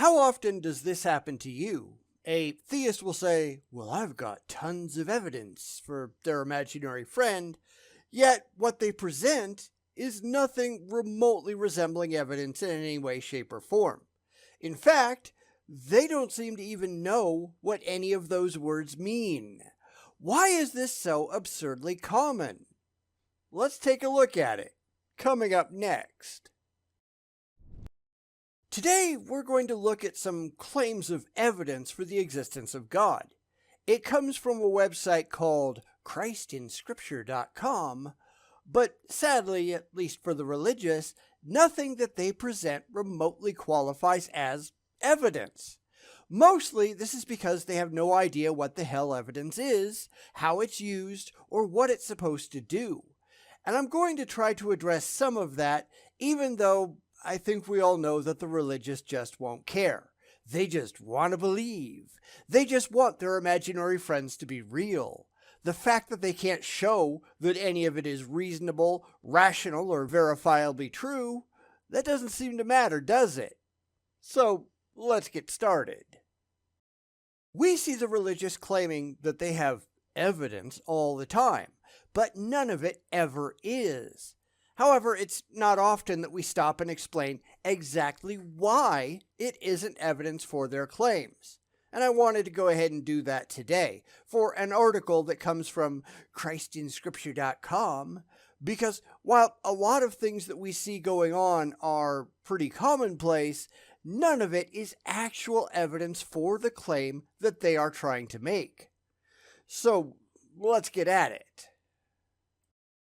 How often does this happen to you? A theist will say, well, I've got tons of evidence for their imaginary friend, yet what they present is nothing remotely resembling evidence in any way, shape, or form. In fact, they don't seem to even know what any of those words mean. Why is this so absurdly common? Let's take a look at it. Coming up next. Today, we're going to look at some claims of evidence for the existence of God. It comes from a website called christinscripture.com, but sadly, at least for the religious, nothing that they present remotely qualifies as evidence. Mostly, this is because they have no idea what the hell evidence is, how it's used, or what it's supposed to do. And I'm going to try to address some of that, even though I think we all know that the religious just won't care. They just want to believe. They just want their imaginary friends to be real. The fact that they can't show that any of it is reasonable, rational, or verifiably true, that doesn't seem to matter, does it? So, let's get started. We see the religious claiming that they have evidence all the time, but none of it ever is. However, it's not often that we stop and explain exactly why it isn't evidence for their claims. And I wanted to go ahead and do that today for an article that comes from christinscripture.com, because while a lot of things that we see going on are pretty commonplace, none of it is actual evidence for the claim that they are trying to make. So let's get at it.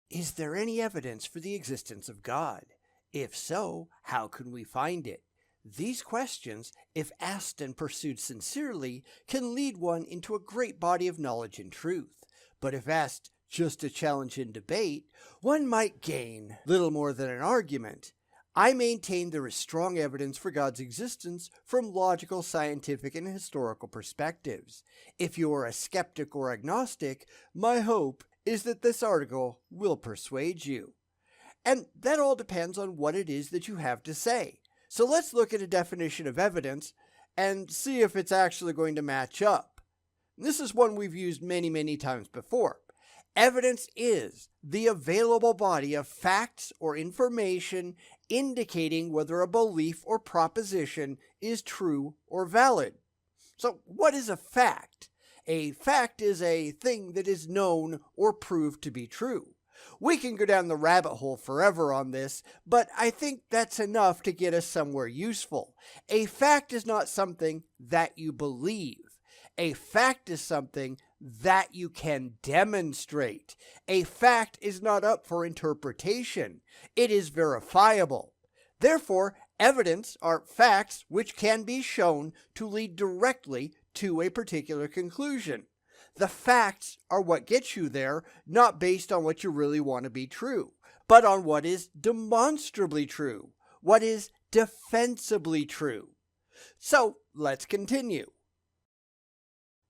Is there any evidence for the existence of God? If so, how can we find it? These questions, if asked and pursued sincerely, can lead one into a great body of knowledge and truth. But if asked just to challenge and debate, one might gain little more than an argument. I maintain there is strong evidence for God's existence from logical, scientific, and historical perspectives. If you are a skeptic or agnostic, my hope is that this article will persuade you. And that all depends on what it is that you have to say. So let's look at a definition of evidence and see if it's actually going to match up. This is one we've used many times before. Evidence is the available body of facts or information indicating whether a belief or proposition is true or valid. So what is a fact? A fact is a thing that is known or proved to be true. We can go down the rabbit hole forever on this, but I think that's enough to get us somewhere useful. A fact is not something that you believe. A fact is something that you can demonstrate. A fact is not up for interpretation. It is verifiable. Therefore, evidence are facts which can be shown to lead directly to a particular conclusion. The facts are what gets you there, not based on what you really want to be true, but on what is demonstrably true, what is defensibly true. So let's continue.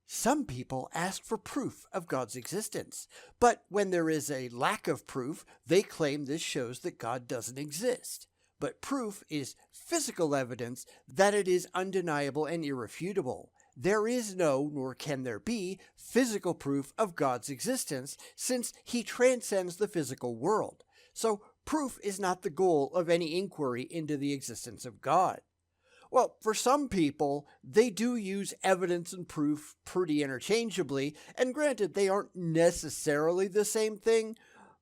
Some people ask for proof of God's existence, but when there is a lack of proof, they claim this shows that God doesn't exist. But proof is physical evidence that it is undeniable and irrefutable. There is no, nor can there be, physical proof of God's existence, since he transcends the physical world. So proof is not the goal of any inquiry into the existence of God. Well, for some people, they do use evidence and proof pretty interchangeably, and granted, they aren't necessarily the same thing,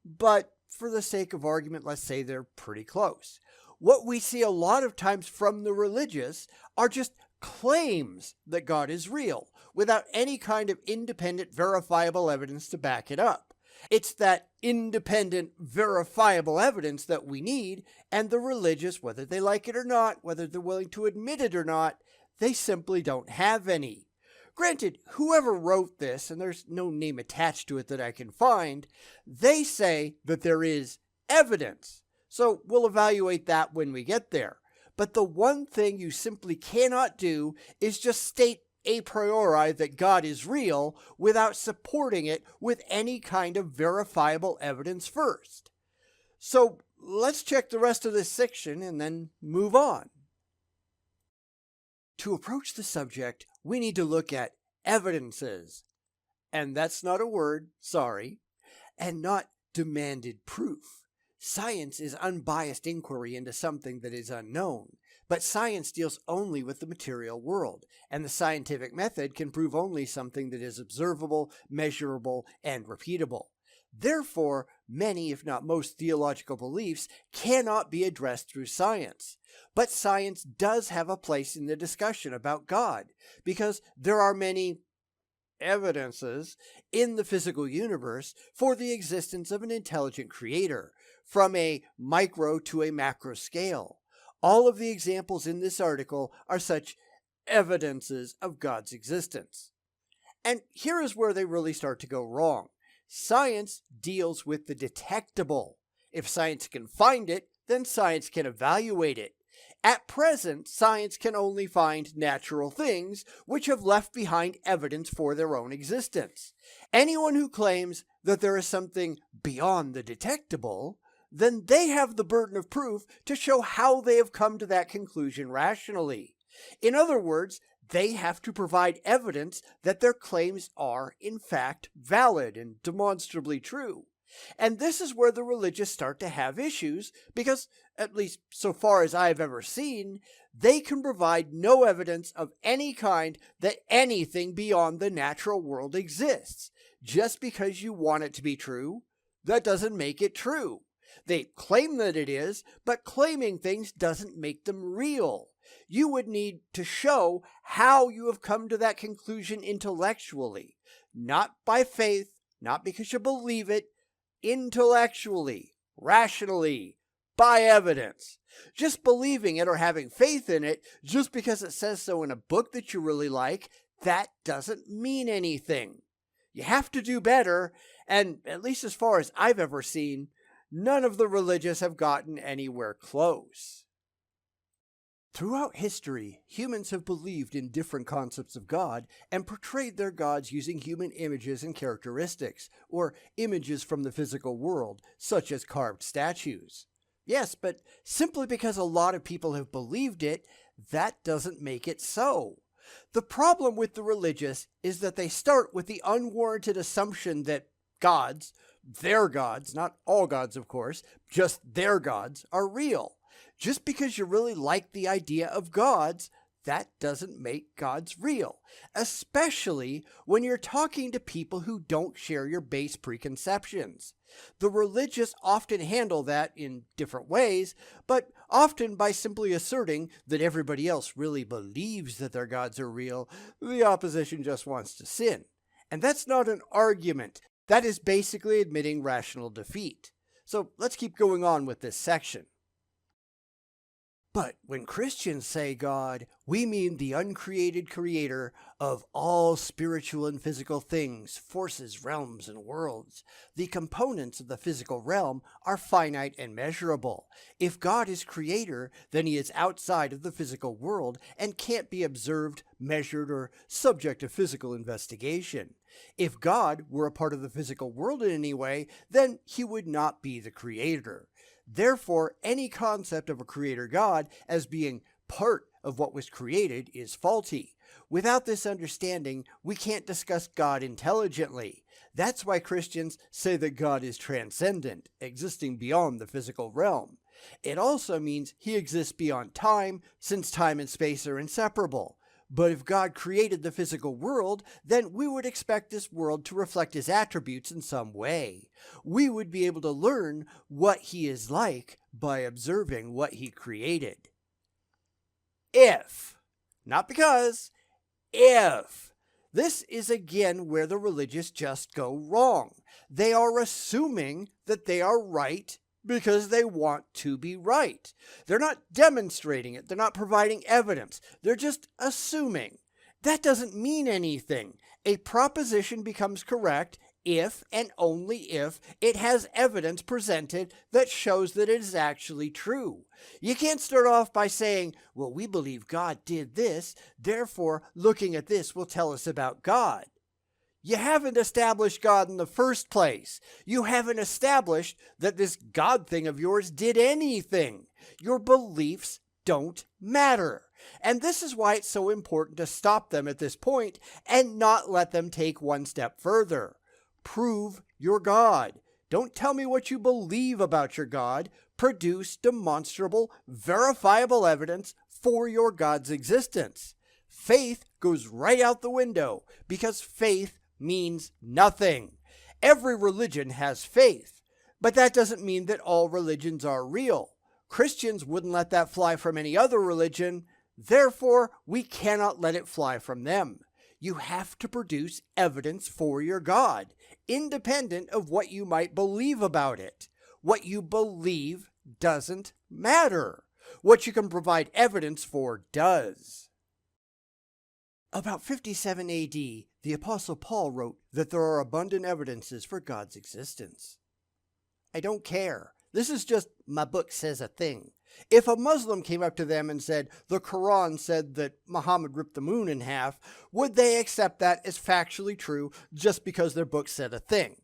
but for the sake of argument, let's say they're pretty close. What we see a lot of times from the religious are just claims that God is real, without any kind of independent, verifiable evidence to back it up. It's that independent, verifiable evidence that we need, and the religious, whether they like it or not, whether they're willing to admit it or not, they simply don't have any. Granted, whoever wrote this, and there's no name attached to it that I can find, they say that there is evidence. So we'll evaluate that when we get there. But the one thing you simply cannot do is just state a priori that God is real without supporting it with any kind of verifiable evidence first. So let's check the rest of this section and then move on. To approach the subject, we need to look at evidences. And that's not a word, sorry, and not demanded proof. Science is unbiased inquiry into something that is unknown, but science deals only with the material world, and the scientific method can prove only something that is observable, measurable, and repeatable. Therefore, many, if not most, theological beliefs cannot be addressed through science. But science does have a place in the discussion about God, because there are many evidences in the physical universe for the existence of an intelligent creator, from a micro to a macro scale. All of the examples in this article are such evidences of God's existence. And here is where they really start to go wrong. Science deals with the detectable. If science can find it, then science can evaluate it. At present, science can only find natural things which have left behind evidence for their own existence. Anyone who claims that there is something beyond the detectable, then they have the burden of proof to show how they have come to that conclusion rationally. In other words, they have to provide evidence that their claims are, in fact, valid and demonstrably true. And this is where the religious start to have issues because, at least so far as I've ever seen, they can provide no evidence of any kind that anything beyond the natural world exists. Just because you want it to be true, that doesn't make it true. They claim that it is, but claiming things doesn't make them real. You would need to show how you have come to that conclusion intellectually, not by faith, not because you believe it, intellectually, rationally, by evidence. Just believing it or having faith in it, just because it says so in a book that you really like, that doesn't mean anything. You have to do better, and at least as far as I've ever seen, none of the religious have gotten anywhere close. Throughout history, humans have believed in different concepts of God and portrayed their gods using human images and characteristics, or images from the physical world, such as carved statues. Yes, but simply because a lot of people have believed it, that doesn't make it so. The problem with the religious is that they start with the unwarranted assumption that gods, their gods, not all gods of course, just their gods, are real. Just because you really like the idea of gods, that doesn't make gods real, especially when you're talking to people who don't share your base preconceptions. The religious often handle that in different ways, but often by simply asserting that everybody else really believes that their gods are real, the opposition just wants to sin. And that's not an argument. That is basically admitting rational defeat. So let's keep going on with this section. But when Christians say God, we mean the uncreated creator of all spiritual and physical things, forces, realms, and worlds. The components of the physical realm are finite and measurable. If God is creator, then he is outside of the physical world and can't be observed, measured, or subject to physical investigation. If God were a part of the physical world in any way, then he would not be the creator. Therefore, any concept of a creator God as being part of what was created is faulty. Without this understanding, we can't discuss God intelligently. That's why Christians say that God is transcendent, existing beyond the physical realm. It also means he exists beyond time, since time and space are inseparable. But if God created the physical world, then we would expect this world to reflect his attributes in some way. We would be able to learn what he is like by observing what he created. If, not because, if. This is again where the religious just go wrong. They are assuming that they are right because they want to be right. They're not demonstrating it. They're not providing evidence. They're just assuming. That doesn't mean anything. A proposition becomes correct if and only if it has evidence presented that shows that it is actually true. You can't start off by saying, well, we believe God did this, therefore looking at this will tell us about God. You haven't established God in the first place. You haven't established that this God thing of yours did anything. Your beliefs don't matter. And this is why it's so important to stop them at this point and not let them take one step further. Prove your God. Don't tell me what you believe about your God. Produce demonstrable, verifiable evidence for your God's existence. Faith goes right out the window because faith means nothing. Every religion has faith, but that doesn't mean that all religions are real. Christians wouldn't let that fly from any other religion. Therefore, we cannot let it fly from them. You have to produce evidence for your God, independent of what you might believe about it. What you believe doesn't matter. What you can provide evidence for does. About 57 AD, the Apostle Paul wrote that there are abundant evidences for God's existence. I don't care. This is just my book says a thing. If a Muslim came up to them and said the Quran said that Muhammad ripped the moon in half, would they accept that as factually true just because their book said a thing?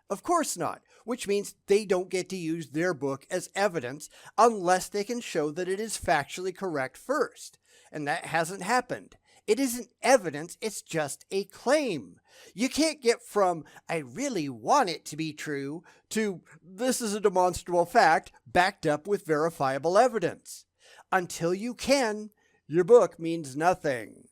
Of course not, which means they don't get to use their book as evidence unless they can show that it is factually correct first. And that hasn't happened. It isn't evidence, it's just a claim. You can't get from, I really want it to be true, to, this is a demonstrable fact backed up with verifiable evidence. Until you can, your book means nothing.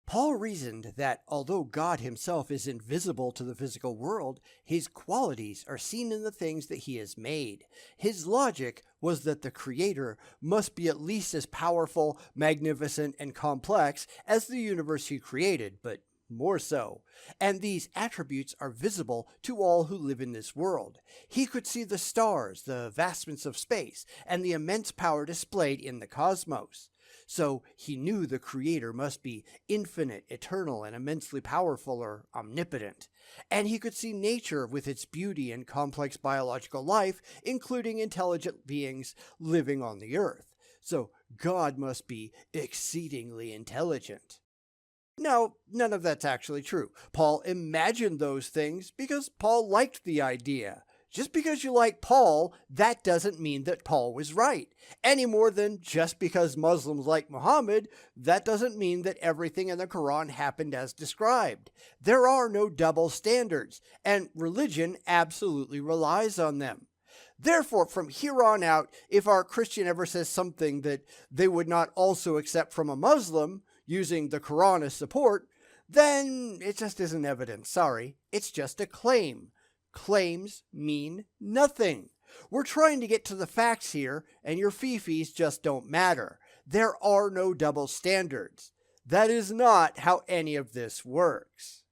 Paul reasoned that although God himself is invisible to the physical world, his qualities are seen in the things that he has made. His logic was that the Creator must be at least as powerful, magnificent, and complex as the universe he created, but more so. And these attributes are visible to all who live in this world. He could see the stars, the vastness of space, and the immense power displayed in the cosmos. So he knew the Creator must be infinite, eternal, and immensely powerful or omnipotent. And he could see nature with its beauty and complex biological life, including intelligent beings living on the earth. So God must be exceedingly intelligent. Now, none of that's actually true. Paul imagined those things because Paul liked the idea. Just because you like Paul, that doesn't mean that Paul was right. Any more than just because Muslims like Muhammad, that doesn't mean that everything in the Quran happened as described. There are no double standards, and religion absolutely relies on them. Therefore, from here on out, if our Christian ever says something that they would not also accept from a Muslim, using the Quran as support, then it just isn't evidence. Sorry, it's just a claim. Claims mean nothing. We're trying to get to the facts here, and your fifis just don't matter. There are no double standards. That is not how any of this works.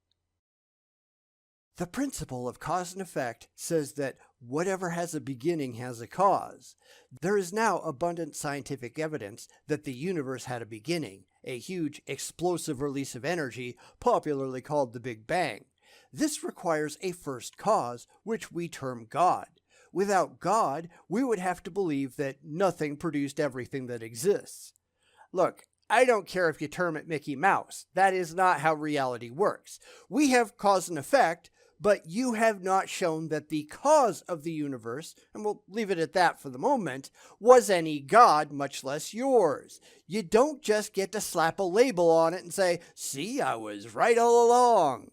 The principle of cause and effect says that whatever has a beginning has a cause. There is now abundant scientific evidence that the universe had a beginning, a huge explosive release of energy, popularly called the Big Bang. This requires a first cause, which we term God. Without God, we would have to believe that nothing produced everything that exists. Look, I don't care if you term it Mickey Mouse. That is not how reality works. We have cause and effect, but you have not shown that the cause of the universe, and we'll leave it at that for the moment, was any God, much less yours. You don't just get to slap a label on it and say, see, I was right all along,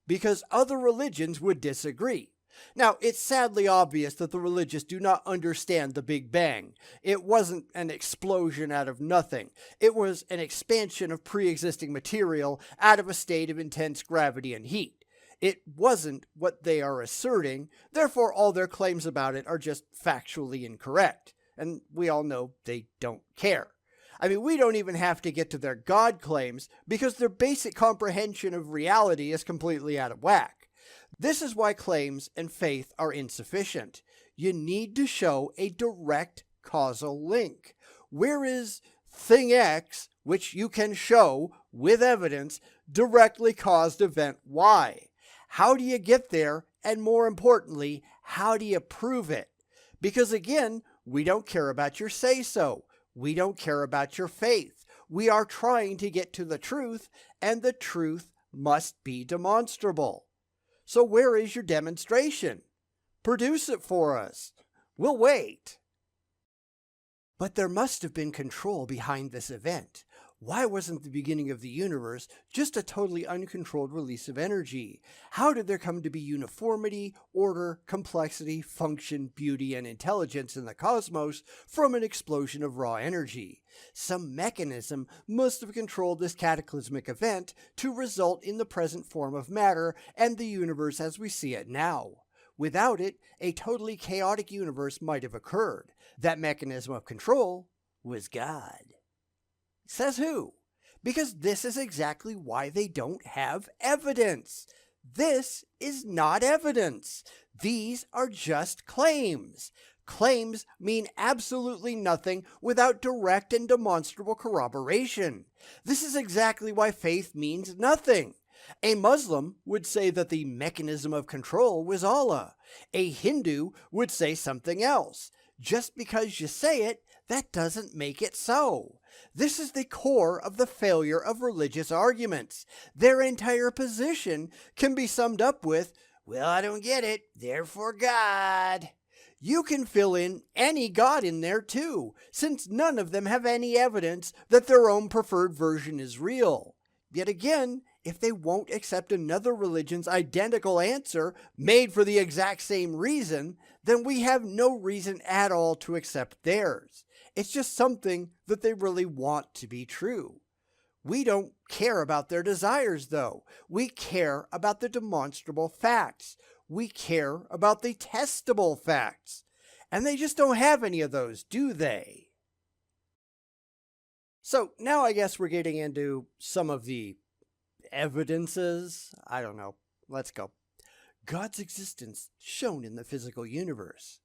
because other religions would disagree. Now, it's sadly obvious that the religious do not understand the Big Bang. It wasn't an explosion out of nothing. It was an expansion of pre-existing material out of a state of intense gravity and heat. It wasn't what they are asserting, therefore all their claims about it are just factually incorrect. And we all know they don't care. I mean, we don't even have to get to their God claims because their basic comprehension of reality is completely out of whack. This is why claims and faith are insufficient. You need to show a direct causal link. Where is thing X, which you can show with evidence, directly caused event Y? How do you get there? And more importantly, how do you prove it? Because again, we don't care about your say-so. We don't care about your faith. We are trying to get to the truth, and the truth must be demonstrable. So where is your demonstration? Produce it for us. We'll wait. But there must have been control behind this event. Why wasn't the beginning of the universe just a totally uncontrolled release of energy? How did there come to be uniformity, order, complexity, function, beauty, and intelligence in the cosmos from an explosion of raw energy? Some mechanism must have controlled this cataclysmic event to result in the present form of matter and the universe as we see it now. Without it, a totally chaotic universe might have occurred. That mechanism of control was God. Says who? Because this is exactly why they don't have evidence. This is not evidence. These are just claims. Claims mean absolutely nothing without direct and demonstrable corroboration. This is exactly why faith means nothing. A Muslim would say that the mechanism of control was Allah. A Hindu would say something else. Just because you say it, that doesn't make it so. This is the core of the failure of religious arguments. Their entire position can be summed up with, well, I don't get it, therefore God. You can fill in any God in there too, since none of them have any evidence that their own preferred version is real. Yet again, if they won't accept another religion's identical answer made for the exact same reason, then we have no reason at all to accept theirs. It's just something that they really want to be true. We don't care about their desires, though. We care about the demonstrable facts. We care about the testable facts. And they just don't have any of those, do they? So now I guess we're getting into some of the evidences. I don't know. Let's go. God's existence shown in the physical universe.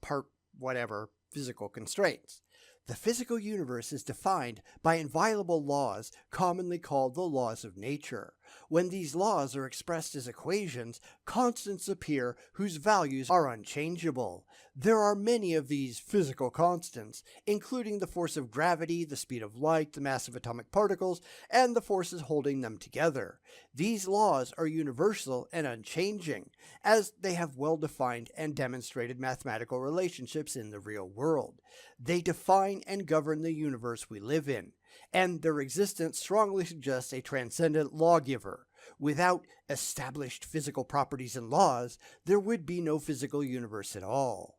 Part whatever, physical constraints. The physical universe is defined by inviolable laws commonly called the laws of nature. When these laws are expressed as equations, constants appear whose values are unchangeable. There are many of these physical constants, including the force of gravity, the speed of light, the mass of atomic particles, and the forces holding them together. These laws are universal and unchanging, as they have well-defined and demonstrated mathematical relationships in the real world. They define and govern the universe we live in, and their existence strongly suggests a transcendent lawgiver. Without established physical properties and laws, there would be no physical universe at all.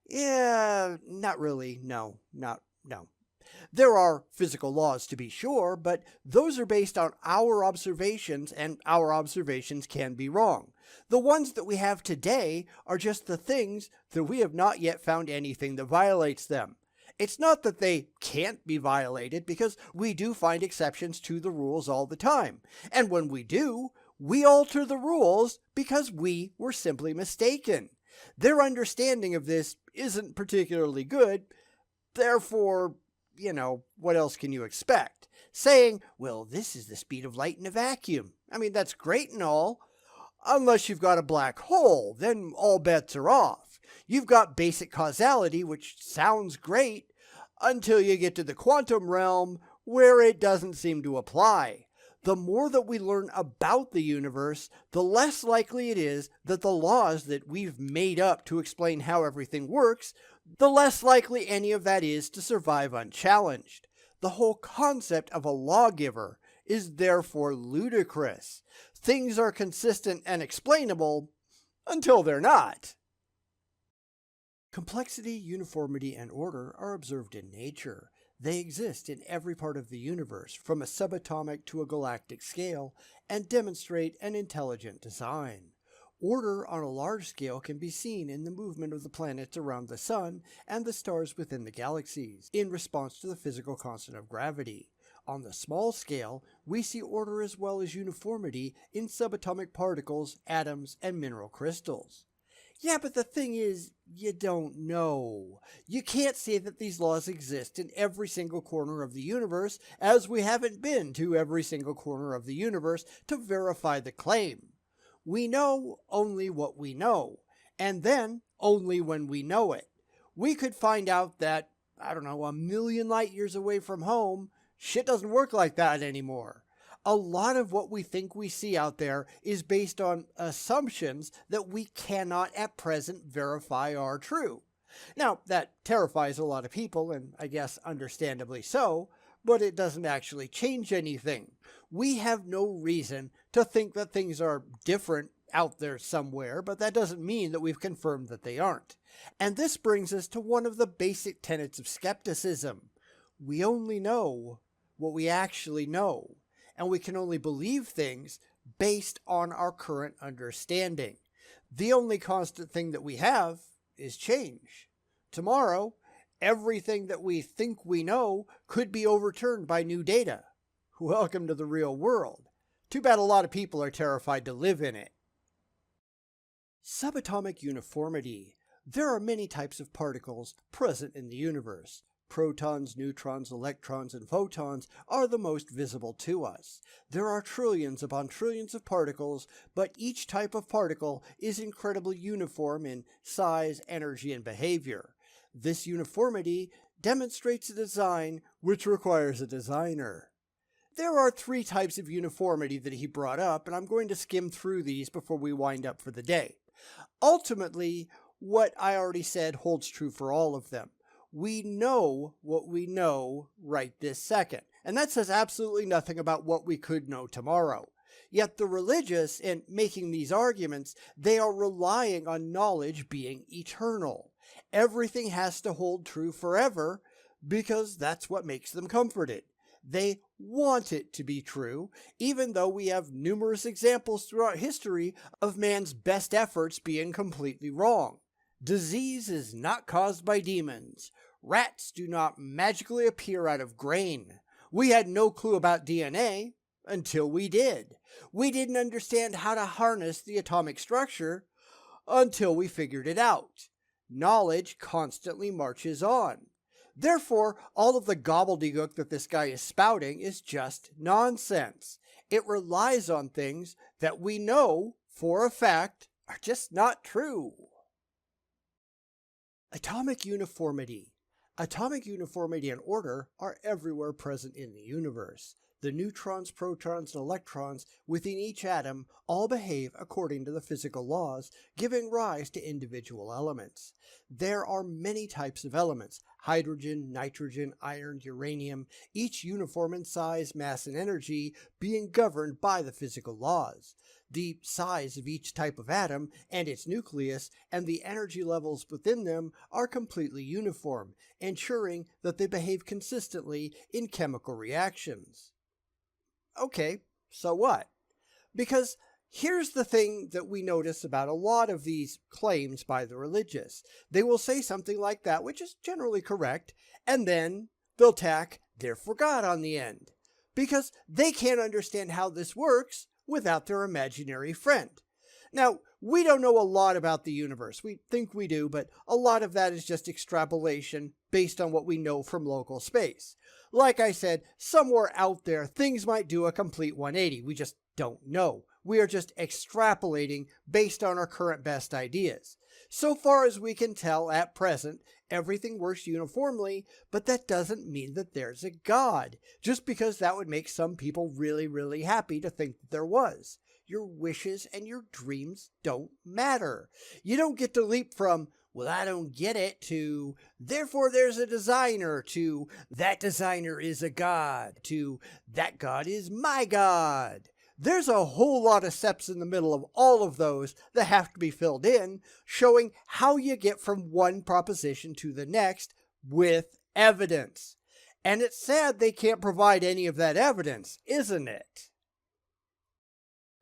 Yeah, not really. No. There are physical laws to be sure, but those are based on our observations, and our observations can be wrong. The ones that we have today are just the things that we have not yet found anything that violates them. It's not that they can't be violated, because we do find exceptions to the rules all the time. And when we do, we alter the rules because we were simply mistaken. Their understanding of this isn't particularly good, therefore, what else can you expect? Saying, well, this is the speed of light in a vacuum. I mean, that's great and all. Unless you've got a black hole, then all bets are off. You've got basic causality, which sounds great, until you get to the quantum realm, where it doesn't seem to apply. The more that we learn about the universe, the less likely it is that the laws that we've made up to explain how everything works, the less likely any of that is to survive unchallenged. The whole concept of a lawgiver is therefore ludicrous. Things are consistent and explainable until they're not. Complexity, uniformity, and order are observed in nature. They exist in every part of the universe, from a subatomic to a galactic scale, and demonstrate an intelligent design. Order on a large scale can be seen in the movement of the planets around the Sun and the stars within the galaxies, in response to the physical constant of gravity. On the small scale, we see order as well as uniformity in subatomic particles, atoms, and mineral crystals. Yeah, but the thing is, you don't know. You can't say that these laws exist in every single corner of the universe, as we haven't been to every single corner of the universe to verify the claim. We know only what we know, and then only when we know it. We could find out that, a million light years away from home, shit doesn't work like that anymore. A lot of what we think we see out there is based on assumptions that we cannot at present verify are true. Now, that terrifies a lot of people, and I guess understandably so, but it doesn't actually change anything. We have no reason to think that things are different out there somewhere, but that doesn't mean that we've confirmed that they aren't. And this brings us to one of the basic tenets of skepticism. We only know what we actually know, and we can only believe things based on our current understanding. The only constant thing that we have is change. Tomorrow, everything that we think we know could be overturned by new data. Welcome to the real world. Too bad a lot of people are terrified to live in it. Subatomic uniformity. There are many types of particles present in the universe. Protons, neutrons, electrons, and photons are the most visible to us. There are trillions upon trillions of particles, but each type of particle is incredibly uniform in size, energy, and behavior. This uniformity demonstrates a design which requires a designer. There are 3 types of uniformity that he brought up, and I'm going to skim through these before we wind up for the day. Ultimately, what I already said holds true for all of them. We know what we know right this second, and that says absolutely nothing about what we could know tomorrow. Yet the religious, in making these arguments, they are relying on knowledge being eternal. Everything has to hold true forever because that's what makes them comforted. They want it to be true, even though we have numerous examples throughout history of man's best efforts being completely wrong. Disease is not caused by demons. Rats do not magically appear out of grain. We had no clue about DNA until we did. We didn't understand how to harness the atomic structure until we figured it out. Knowledge constantly marches on. Therefore, all of the gobbledygook that this guy is spouting is just nonsense. It relies on things that we know for a fact are just not true. Atomic uniformity. Atomic uniformity and order are everywhere present in the universe. The neutrons, protons, and electrons within each atom all behave according to the physical laws, giving rise to individual elements. There are many types of elements: hydrogen, nitrogen, iron, uranium, each uniform in size, mass, and energy, being governed by the physical laws. The size of each type of atom and its nucleus and the energy levels within them are completely uniform, ensuring that they behave consistently in chemical reactions. Okay, so what? Because here's the thing that we notice about a lot of these claims by the religious. They will say something like that, which is generally correct, and then they'll tack "therefore God" on the end, because they can't understand how this works without their imaginary friend. Now, we don't know a lot about the universe. We think we do, but a lot of that is just extrapolation based on what we know from local space. Like I said, somewhere out there, things might do a complete 180. We just don't know. We are just extrapolating based on our current best ideas. So far as we can tell at present, everything works uniformly, but that doesn't mean that there's a God, just because that would make some people really, really happy to think that there was. Your wishes and your dreams don't matter. You don't get to leap from, "well, I don't get it," to "therefore there's a designer," to "that designer is a God," to "that God is my God." There's a whole lot of steps in the middle of all of those that have to be filled in, showing how you get from one proposition to the next with evidence. And it's sad they can't provide any of that evidence, isn't it?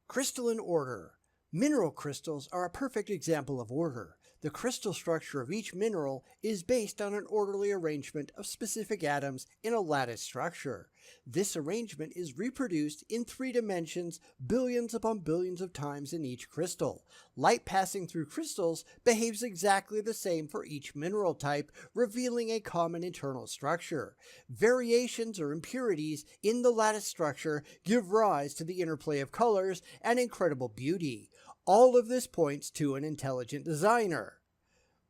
Crystalline order. Mineral crystals are a perfect example of order. The crystal structure of each mineral is based on an orderly arrangement of specific atoms in a lattice structure. This arrangement is reproduced in 3 dimensions billions upon billions of times in each crystal. Light passing through crystals behaves exactly the same for each mineral type, revealing a common internal structure. Variations or impurities in the lattice structure give rise to the interplay of colors and incredible beauty. All of this points to an intelligent designer.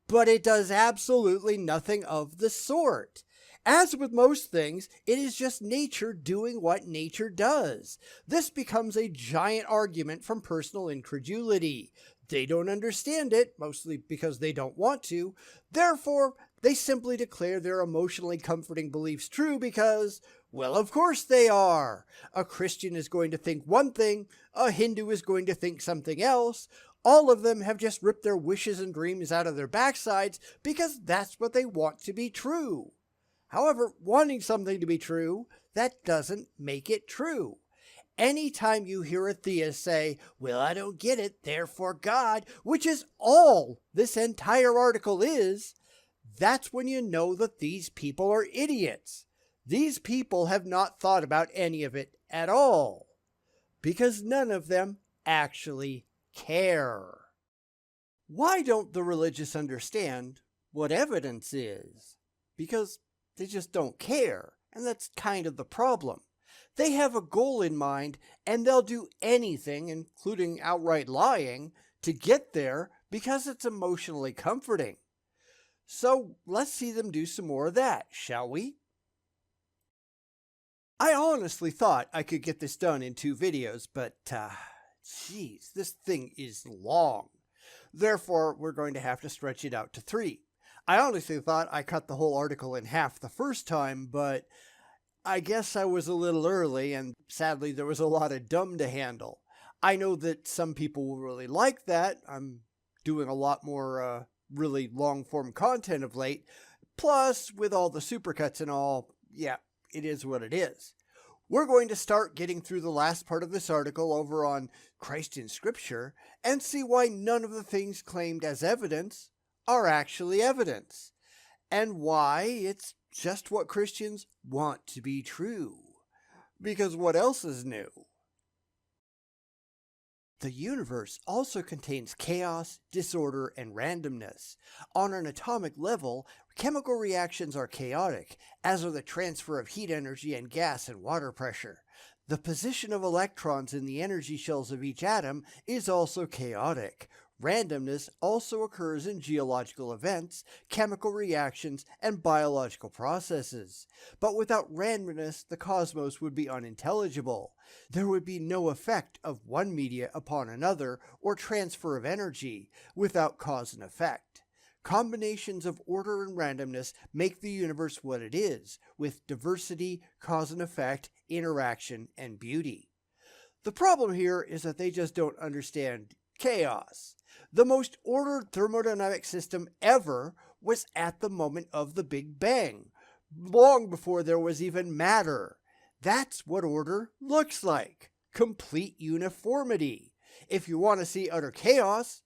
But it does absolutely nothing of the sort. As with most things, it is just nature doing what nature does. This becomes a giant argument from personal incredulity. They don't understand it, mostly because they don't want to. Therefore, they simply declare their emotionally comforting beliefs true because, well, of course they are. A Christian is going to think one thing, a Hindu is going to think something else. All of them have just ripped their wishes and dreams out of their backsides because that's what they want to be true. However, wanting something to be true, that doesn't make it true. Anytime you hear a theist say, well, I don't get it, therefore God, which is all this entire article is, that's when you know that these people are idiots. These people have not thought about any of it at all, because none of them actually care. Why don't the religious understand what evidence is? Because they just don't care, and that's kind of the problem. They have a goal in mind, and they'll do anything, including outright lying, to get there because it's emotionally comforting. So let's see them do some more of that, shall we? I honestly thought I could get this done in 2 videos, but geez, this thing is long. Therefore, we're going to have to stretch it out to 3. I honestly thought I cut the whole article in half the first time, but I guess I was a little early, and sadly there was a lot of dumb to handle. I know that some people will really like that. I'm doing a lot more really long-form content of late. Plus, with all the supercuts and all, yeah, it is what it is. We're going to start getting through the last part of this article over on Christ in Scripture and see why none of the things claimed as evidence are actually evidence, and why it's just what Christians want to be true. Because what else is new? The universe also contains chaos, disorder, and randomness. On an atomic level, chemical reactions are chaotic, as are the transfer of heat energy and gas and water pressure. The position of electrons in the energy shells of each atom is also chaotic. Randomness also occurs in geological events, chemical reactions, and biological processes. But without randomness, the cosmos would be unintelligible. There would be no effect of one media upon another or transfer of energy without cause and effect. Combinations of order and randomness make the universe what it is, with diversity, cause and effect, interaction, and beauty. The problem here is that they just don't understand chaos. The most ordered thermodynamic system ever was at the moment of the Big Bang, long before there was even matter. That's what order looks like. Complete uniformity. If you want to see utter chaos,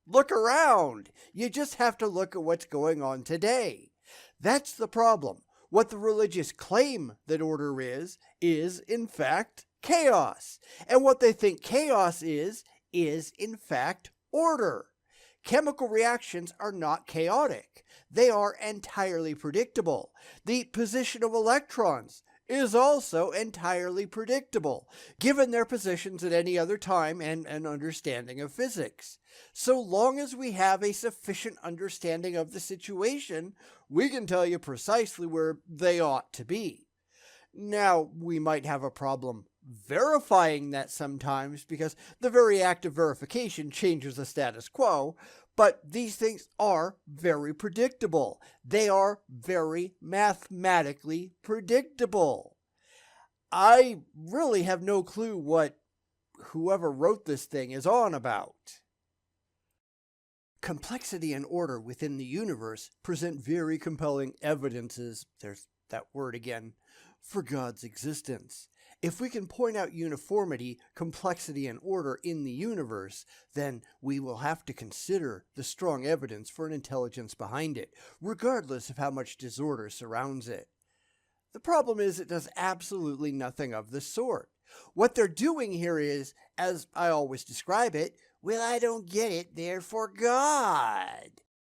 look around. You just have to look at what's going on today. That's the problem. What the religious claim that order is in fact chaos. And what they think chaos is in fact order. Chemical reactions are not chaotic. They are entirely predictable. The position of electrons is also entirely predictable, given their positions at any other time and an understanding of physics. So long as we have a sufficient understanding of the situation, we can tell you precisely where they ought to be. Now, we might have a problem verifying that sometimes because the very act of verification changes the status quo, but these things are very predictable. They are very mathematically predictable. I really have no clue what whoever wrote this thing is on about. Complexity and order within the universe present very compelling evidences, there's that word again, for God's existence. If we can point out uniformity, complexity, and order in the universe, then we will have to consider the strong evidence for an intelligence behind it, regardless of how much disorder surrounds it. The problem is it does absolutely nothing of the sort. What they're doing here is, as I always describe it, well, I don't get it, therefore God.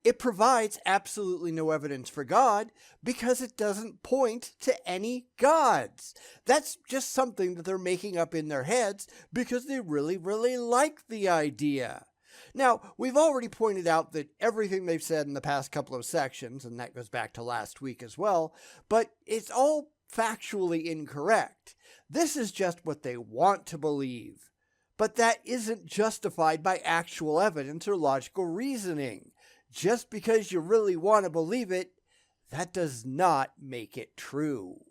It provides absolutely no evidence for God because it doesn't point to any gods. That's just something that they're making up in their heads because they really, really like the idea. Now, we've already pointed out that everything they've said in the past couple of sections, and that goes back to last week as well, but it's all factually incorrect. This is just what they want to believe. But that isn't justified by actual evidence or logical reasoning. Just because you really want to believe it, that does not make it true.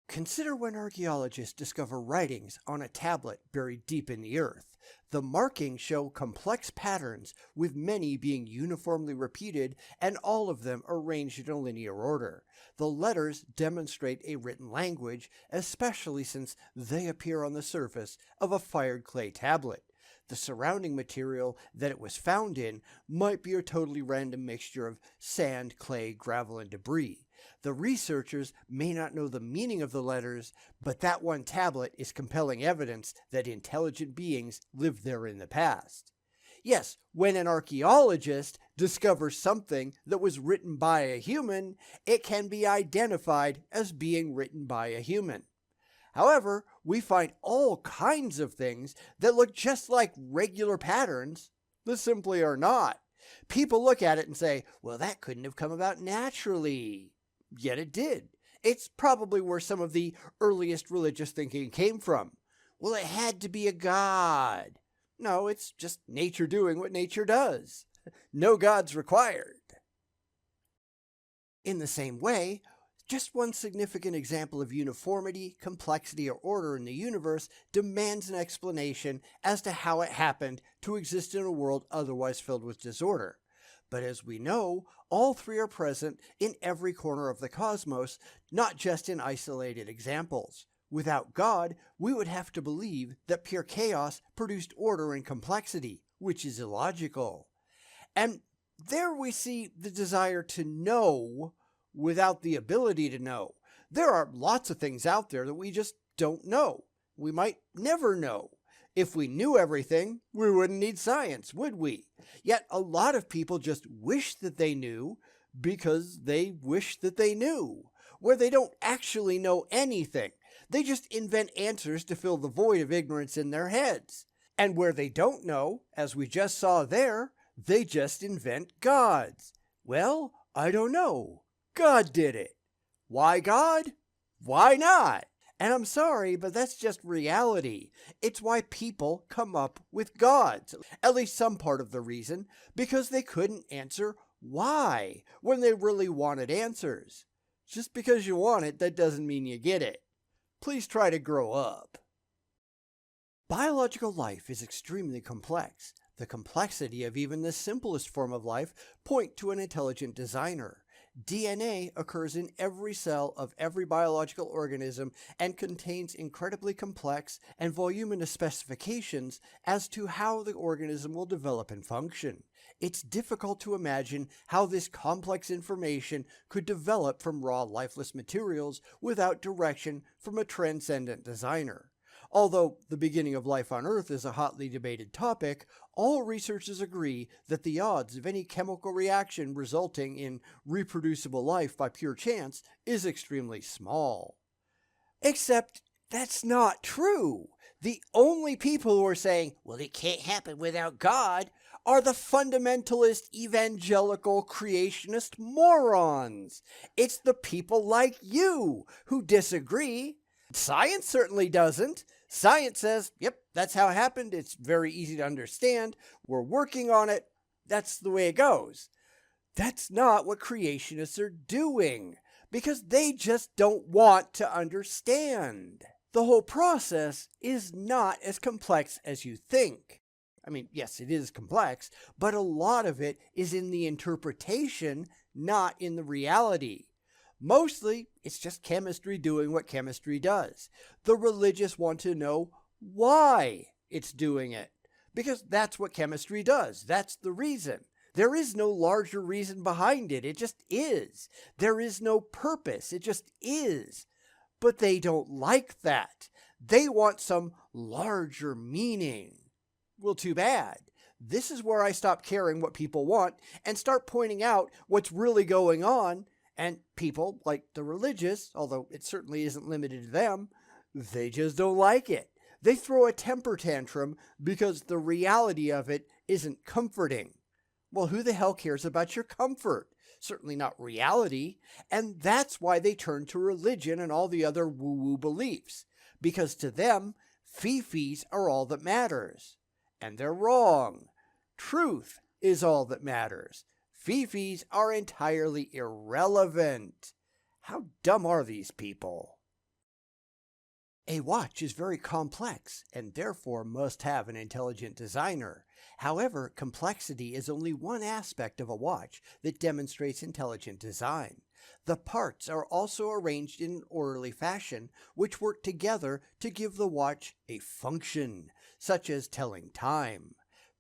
Consider when archaeologists discover writings on a tablet buried deep in the earth. The markings show complex patterns, with many being uniformly repeated and all of them arranged in a linear order. The letters demonstrate a written language, especially since they appear on the surface of a fired clay tablet. The surrounding material that it was found in might be a totally random mixture of sand, clay, gravel, and debris. The researchers may not know the meaning of the letters, but that one tablet is compelling evidence that intelligent beings lived there in the past. Yes, when an archaeologist discovers something that was written by a human, it can be identified as being written by a human. However, we find all kinds of things that look just like regular patterns that simply are not. People look at it and say, well, that couldn't have come about naturally. Yet it did. It's probably where some of the earliest religious thinking came from. Well, it had to be a god. No, it's just nature doing what nature does. No gods required. In the same way, just one significant example of uniformity, complexity, or order in the universe demands an explanation as to how it happened to exist in a world otherwise filled with disorder. But as we know, all three are present in every corner of the cosmos, not just in isolated examples. Without God, we would have to believe that pure chaos produced order and complexity, which is illogical. And there we see the desire to know without the ability to know. There are lots of things out there that we just don't know. We might never know. If we knew everything, we wouldn't need science, would we? Yet a lot of people just wish that they knew because they wish that they knew, where they don't actually know anything. They just invent answers to fill the void of ignorance in their heads. And where they don't know, as we just saw there, they just invent gods. Well, I don't know. God did it. Why God? Why not? And I'm sorry, but that's just reality. It's why people come up with gods, at least some part of the reason, because they couldn't answer why when they really wanted answers. Just because you want it, that doesn't mean you get it. Please try to grow up. Biological life is extremely complex. The complexity of even the simplest form of life point to an intelligent designer. DNA occurs in every cell of every biological organism and contains incredibly complex and voluminous specifications as to how the organism will develop and function. It's difficult to imagine how this complex information could develop from raw lifeless materials without direction from a transcendent designer. Although the beginning of life on Earth is a hotly debated topic, all researchers agree that the odds of any chemical reaction resulting in reproducible life by pure chance is extremely small. Except that's not true. The only people who are saying, well, it can't happen without God, are the fundamentalist evangelical creationist morons. It's the people like you who disagree. Science certainly doesn't. Science says, yep, that's how it happened. It's very easy to understand. We're working on it. That's the way it goes. That's not what creationists are doing, because they just don't want to understand. The whole process is not as complex as you think. I mean, yes, it is complex, but a lot of it is in the interpretation, not in the reality. Mostly, it's just chemistry doing what chemistry does. The religious want to know why it's doing it, because that's what chemistry does. That's the reason. There is no larger reason behind it. It just is. There is no purpose. It just is. But they don't like that. They want some larger meaning. Well, too bad. This is where I stop caring what people want and start pointing out what's really going on. And people, like the religious, although it certainly isn't limited to them, they just don't like it. They throw a temper tantrum because the reality of it isn't comforting. Well, who the hell cares about your comfort? Certainly not reality. And that's why they turn to religion and all the other woo-woo beliefs. Because to them, fee-fees are all that matters. And they're wrong. Truth is all that matters. Fee-fees are entirely irrelevant. How dumb are these people? A watch is very complex and therefore must have an intelligent designer. However, complexity is only one aspect of a watch that demonstrates intelligent design. The parts are also arranged in an orderly fashion, which work together to give the watch a function, such as telling time.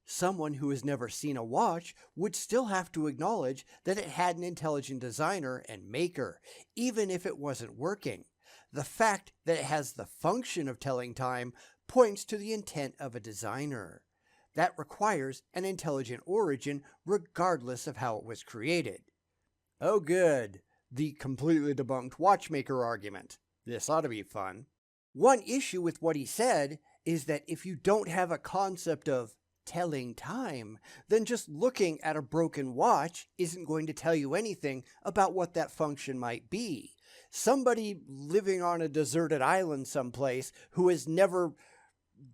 Someone who has never seen a watch would still have to acknowledge that it had an intelligent designer and maker, even if it wasn't working. The fact that it has the function of telling time points to the intent of a designer. That requires an intelligent origin regardless of how it was created. Oh good, the completely debunked watchmaker argument. This ought to be fun. One issue with what he said is that if you don't have a concept of telling time, then just looking at a broken watch isn't going to tell you anything about what that function might be. Somebody living on a deserted island someplace who has never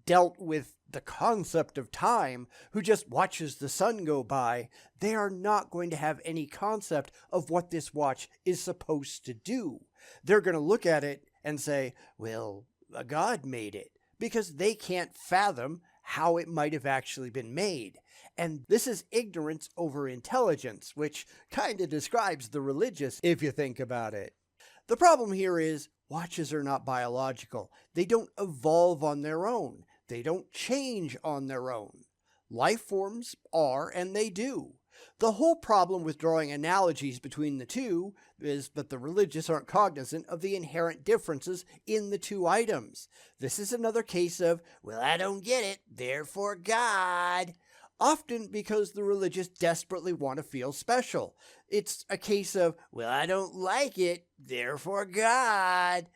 dealt with the concept of time, who just watches the sun go by, they are not going to have any concept of what this watch is supposed to do. They're going to look at it and say, well, a god made it, because they can't fathom how it might have actually been made. And this is ignorance over intelligence, which kind of describes the religious if you think about it. The problem here is watches are not biological. They don't evolve on their own. They don't change on their own. Life forms are, and they do. The whole problem with drawing analogies between the two is that the religious aren't cognizant of the inherent differences in the two items. This is another case of, well, I don't get it, therefore God. Often because the religious desperately want to feel special. It's a case of, well, I don't like it, therefore God.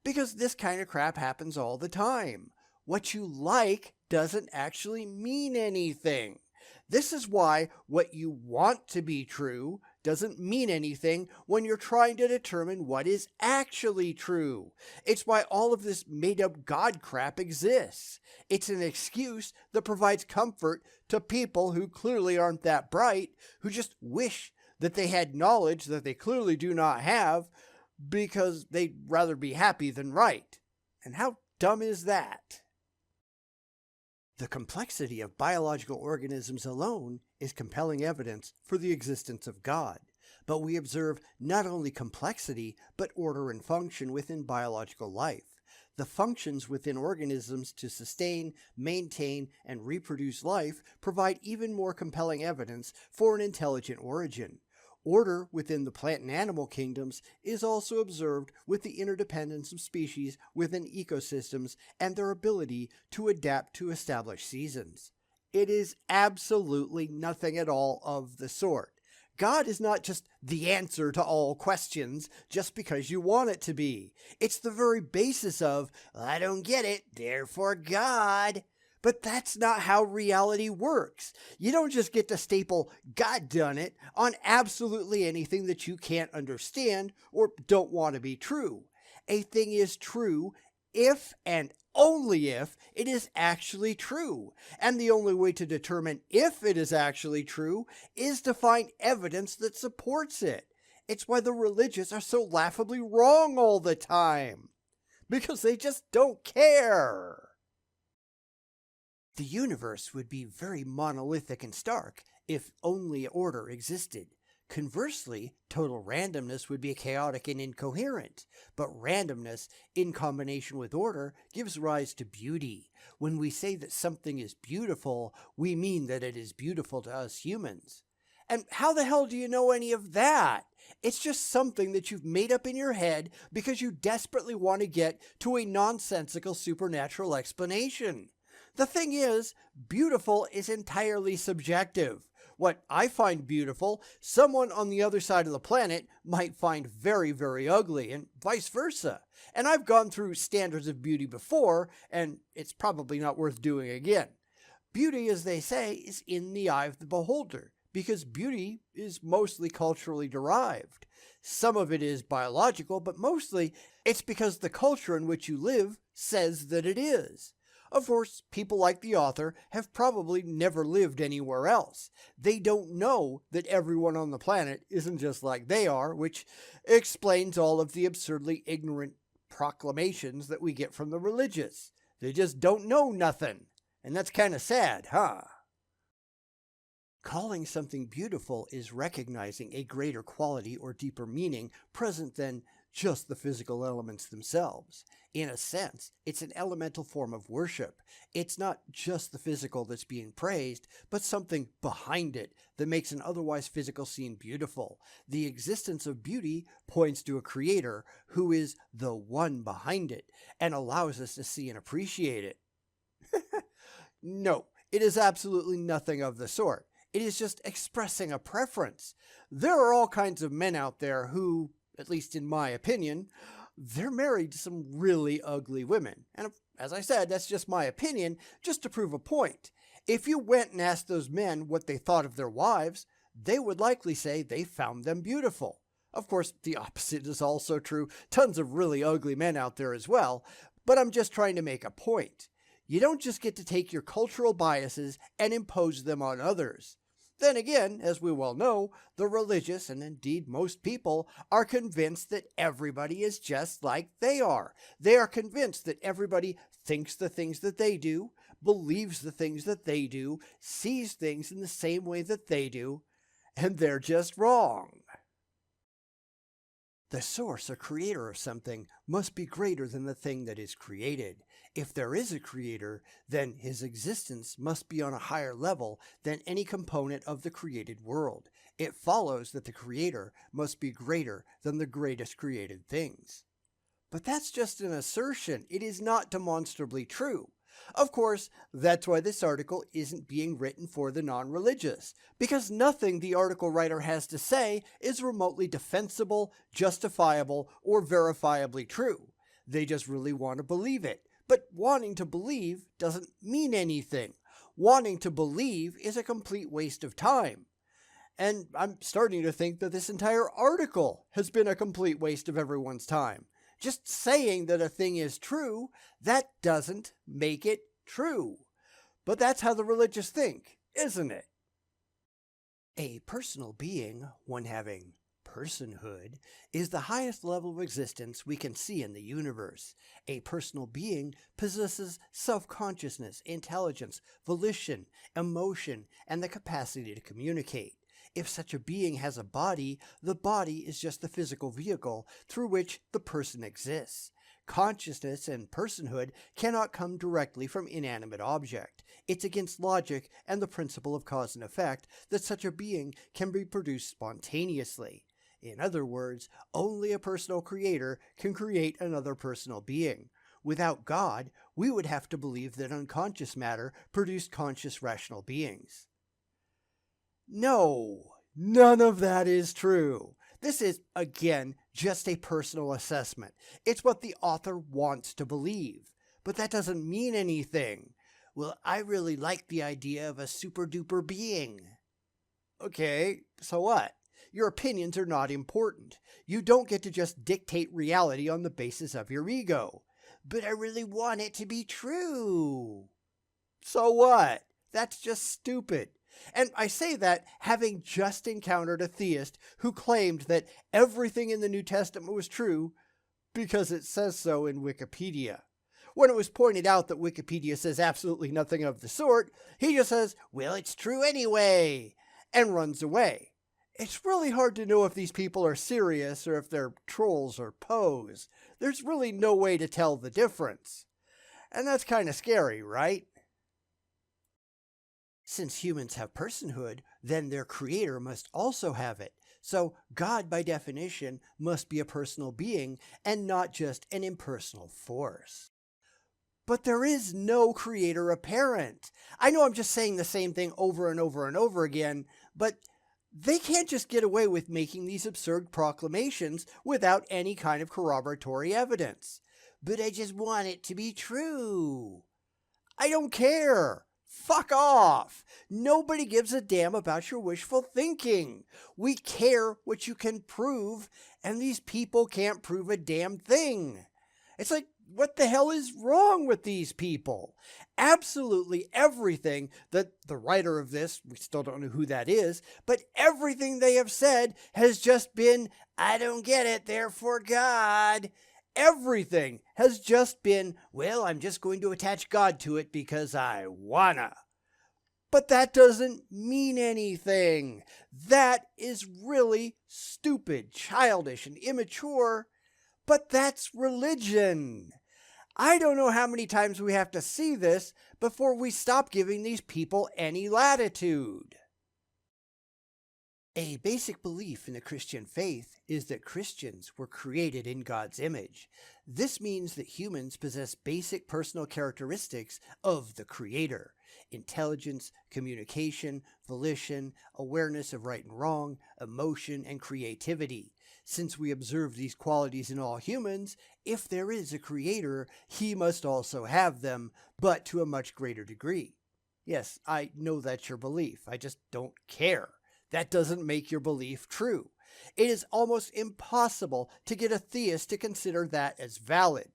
Because this kind of crap happens all the time. What you like doesn't actually mean anything. This is why what you want to be true doesn't mean anything when you're trying to determine what is actually true. It's why all of this made-up God crap exists. It's an excuse that provides comfort to people who clearly aren't that bright, who just wish that they had knowledge that they clearly do not have because they'd rather be happy than right. And how dumb is that? The complexity of biological organisms alone is compelling evidence for the existence of God, but we observe not only complexity, but order and function within biological life. The functions within organisms to sustain, maintain, and reproduce life provide even more compelling evidence for an intelligent origin. Order within the plant and animal kingdoms is also observed with the interdependence of species within ecosystems and their ability to adapt to established seasons. It is absolutely nothing at all of the sort. God is not just the answer to all questions just because you want it to be. It's the very basis of, I don't get it, therefore God. But that's not how reality works. You don't just get to staple God done it on absolutely anything that you can't understand or don't want to be true. A thing is true if and only if it is actually true. And the only way to determine if it is actually true is to find evidence that supports it. It's why the religious are so laughably wrong all the time. Because they just don't care. The universe would be very monolithic and stark if only order existed. Conversely, total randomness would be chaotic and incoherent, but randomness in combination with order gives rise to beauty. When we say that something is beautiful, we mean that it is beautiful to us humans. And how the hell do you know any of that? It's just something that you've made up in your head because you desperately want to get to a nonsensical supernatural explanation. The thing is, beautiful is entirely subjective. What I find beautiful, someone on the other side of the planet might find very, very ugly, and vice versa. And I've gone through standards of beauty before, and it's probably not worth doing again. Beauty, as they say, is in the eye of the beholder, because beauty is mostly culturally derived. Some of it is biological, but mostly it's because the culture in which you live says that it is. Of course, people like the author have probably never lived anywhere else. They don't know that everyone on the planet isn't just like they are, which explains all of the absurdly ignorant proclamations that we get from the religious. They just don't know nothing. And that's kind of sad, huh? Calling something beautiful is recognizing a greater quality or deeper meaning present than just the physical elements themselves. In a sense, it's an elemental form of worship. It's not just the physical that's being praised, but something behind it that makes an otherwise physical scene beautiful. The existence of beauty points to a creator who is the one behind it and allows us to see and appreciate it. No, it is absolutely nothing of the sort. It is just expressing a preference. There are all kinds of men out there who, at least in my opinion, they're married to some really ugly women. And as I said, that's just my opinion, just to prove a point. If you went and asked those men what they thought of their wives, they would likely say they found them beautiful. Of course, the opposite is also true. Tons of really ugly men out there as well. But I'm just trying to make a point. You don't just get to take your cultural biases and impose them on others. Then again, as we well know, the religious, and indeed most people, are convinced that everybody is just like they are. They are convinced that everybody thinks the things that they do, believes the things that they do, sees things in the same way that they do, and they're just wrong. The source or creator of something must be greater than the thing that is created. If there is a creator, then his existence must be on a higher level than any component of the created world. It follows that the creator must be greater than the greatest created things. But that's just an assertion. It is not demonstrably true. Of course, that's why this article isn't being written for the non-religious, because nothing the article writer has to say is remotely defensible, justifiable, or verifiably true. They just really want to believe it. But wanting to believe doesn't mean anything. Wanting to believe is a complete waste of time. And I'm starting to think that this entire article has been a complete waste of everyone's time. Just saying that a thing is true, that doesn't make it true. But that's how the religious think, isn't it? A personal being, one having personhood, is the highest level of existence we can see in the universe. A personal being possesses self-consciousness, intelligence, volition, emotion, and the capacity to communicate. If such a being has a body, the body is just the physical vehicle through which the person exists. Consciousness and personhood cannot come directly from inanimate object. It's against logic and the principle of cause and effect that such a being can be produced spontaneously. In other words, only a personal creator can create another personal being. Without God, we would have to believe that unconscious matter produced conscious rational beings. No, none of that is true. This is, again, just a personal assessment. It's what the author wants to believe. But that doesn't mean anything. Well, I really like the idea of a super-duper being. Okay, so what? Your opinions are not important. You don't get to just dictate reality on the basis of your ego. But I really want it to be true. So what? That's just stupid. And I say that having just encountered a theist who claimed that everything in the New Testament was true because it says so in Wikipedia. When it was pointed out that Wikipedia says absolutely nothing of the sort, he just says, well, it's true anyway, and runs away. It's really hard to know if these people are serious or if they're trolls or pose. There's really no way to tell the difference. And that's kind of scary, right? Since humans have personhood, then their creator must also have it. So God, by definition, must be a personal being and not just an impersonal force. But there is no creator apparent. I know I'm just saying the same thing over and over and over again, But they can't just get away with making these absurd proclamations without any kind of corroboratory evidence. But I just want it to be true. I don't care. Fuck off. Nobody gives a damn about your wishful thinking. We care what you can prove, and these people can't prove a damn thing. It's like, what the hell is wrong with these people? Absolutely everything that the writer of this, we still don't know who that is, but everything they have said has just been, I don't get it, therefore God. Everything has just been, well, I'm just going to attach God to it because I wanna. But that doesn't mean anything. That is really stupid, childish, and immature. But that's religion. I don't know how many times we have to see this before we stop giving these people any latitude. A basic belief in the Christian faith is that Christians were created in God's image. This means that humans possess basic personal characteristics of the Creator: intelligence, communication, volition, awareness of right and wrong, emotion, and creativity. Since we observe these qualities in all humans, if there is a Creator, He must also have them, but to a much greater degree. Yes, I know that's your belief. I just don't care. That doesn't make your belief true. It is almost impossible to get a theist to consider that as valid.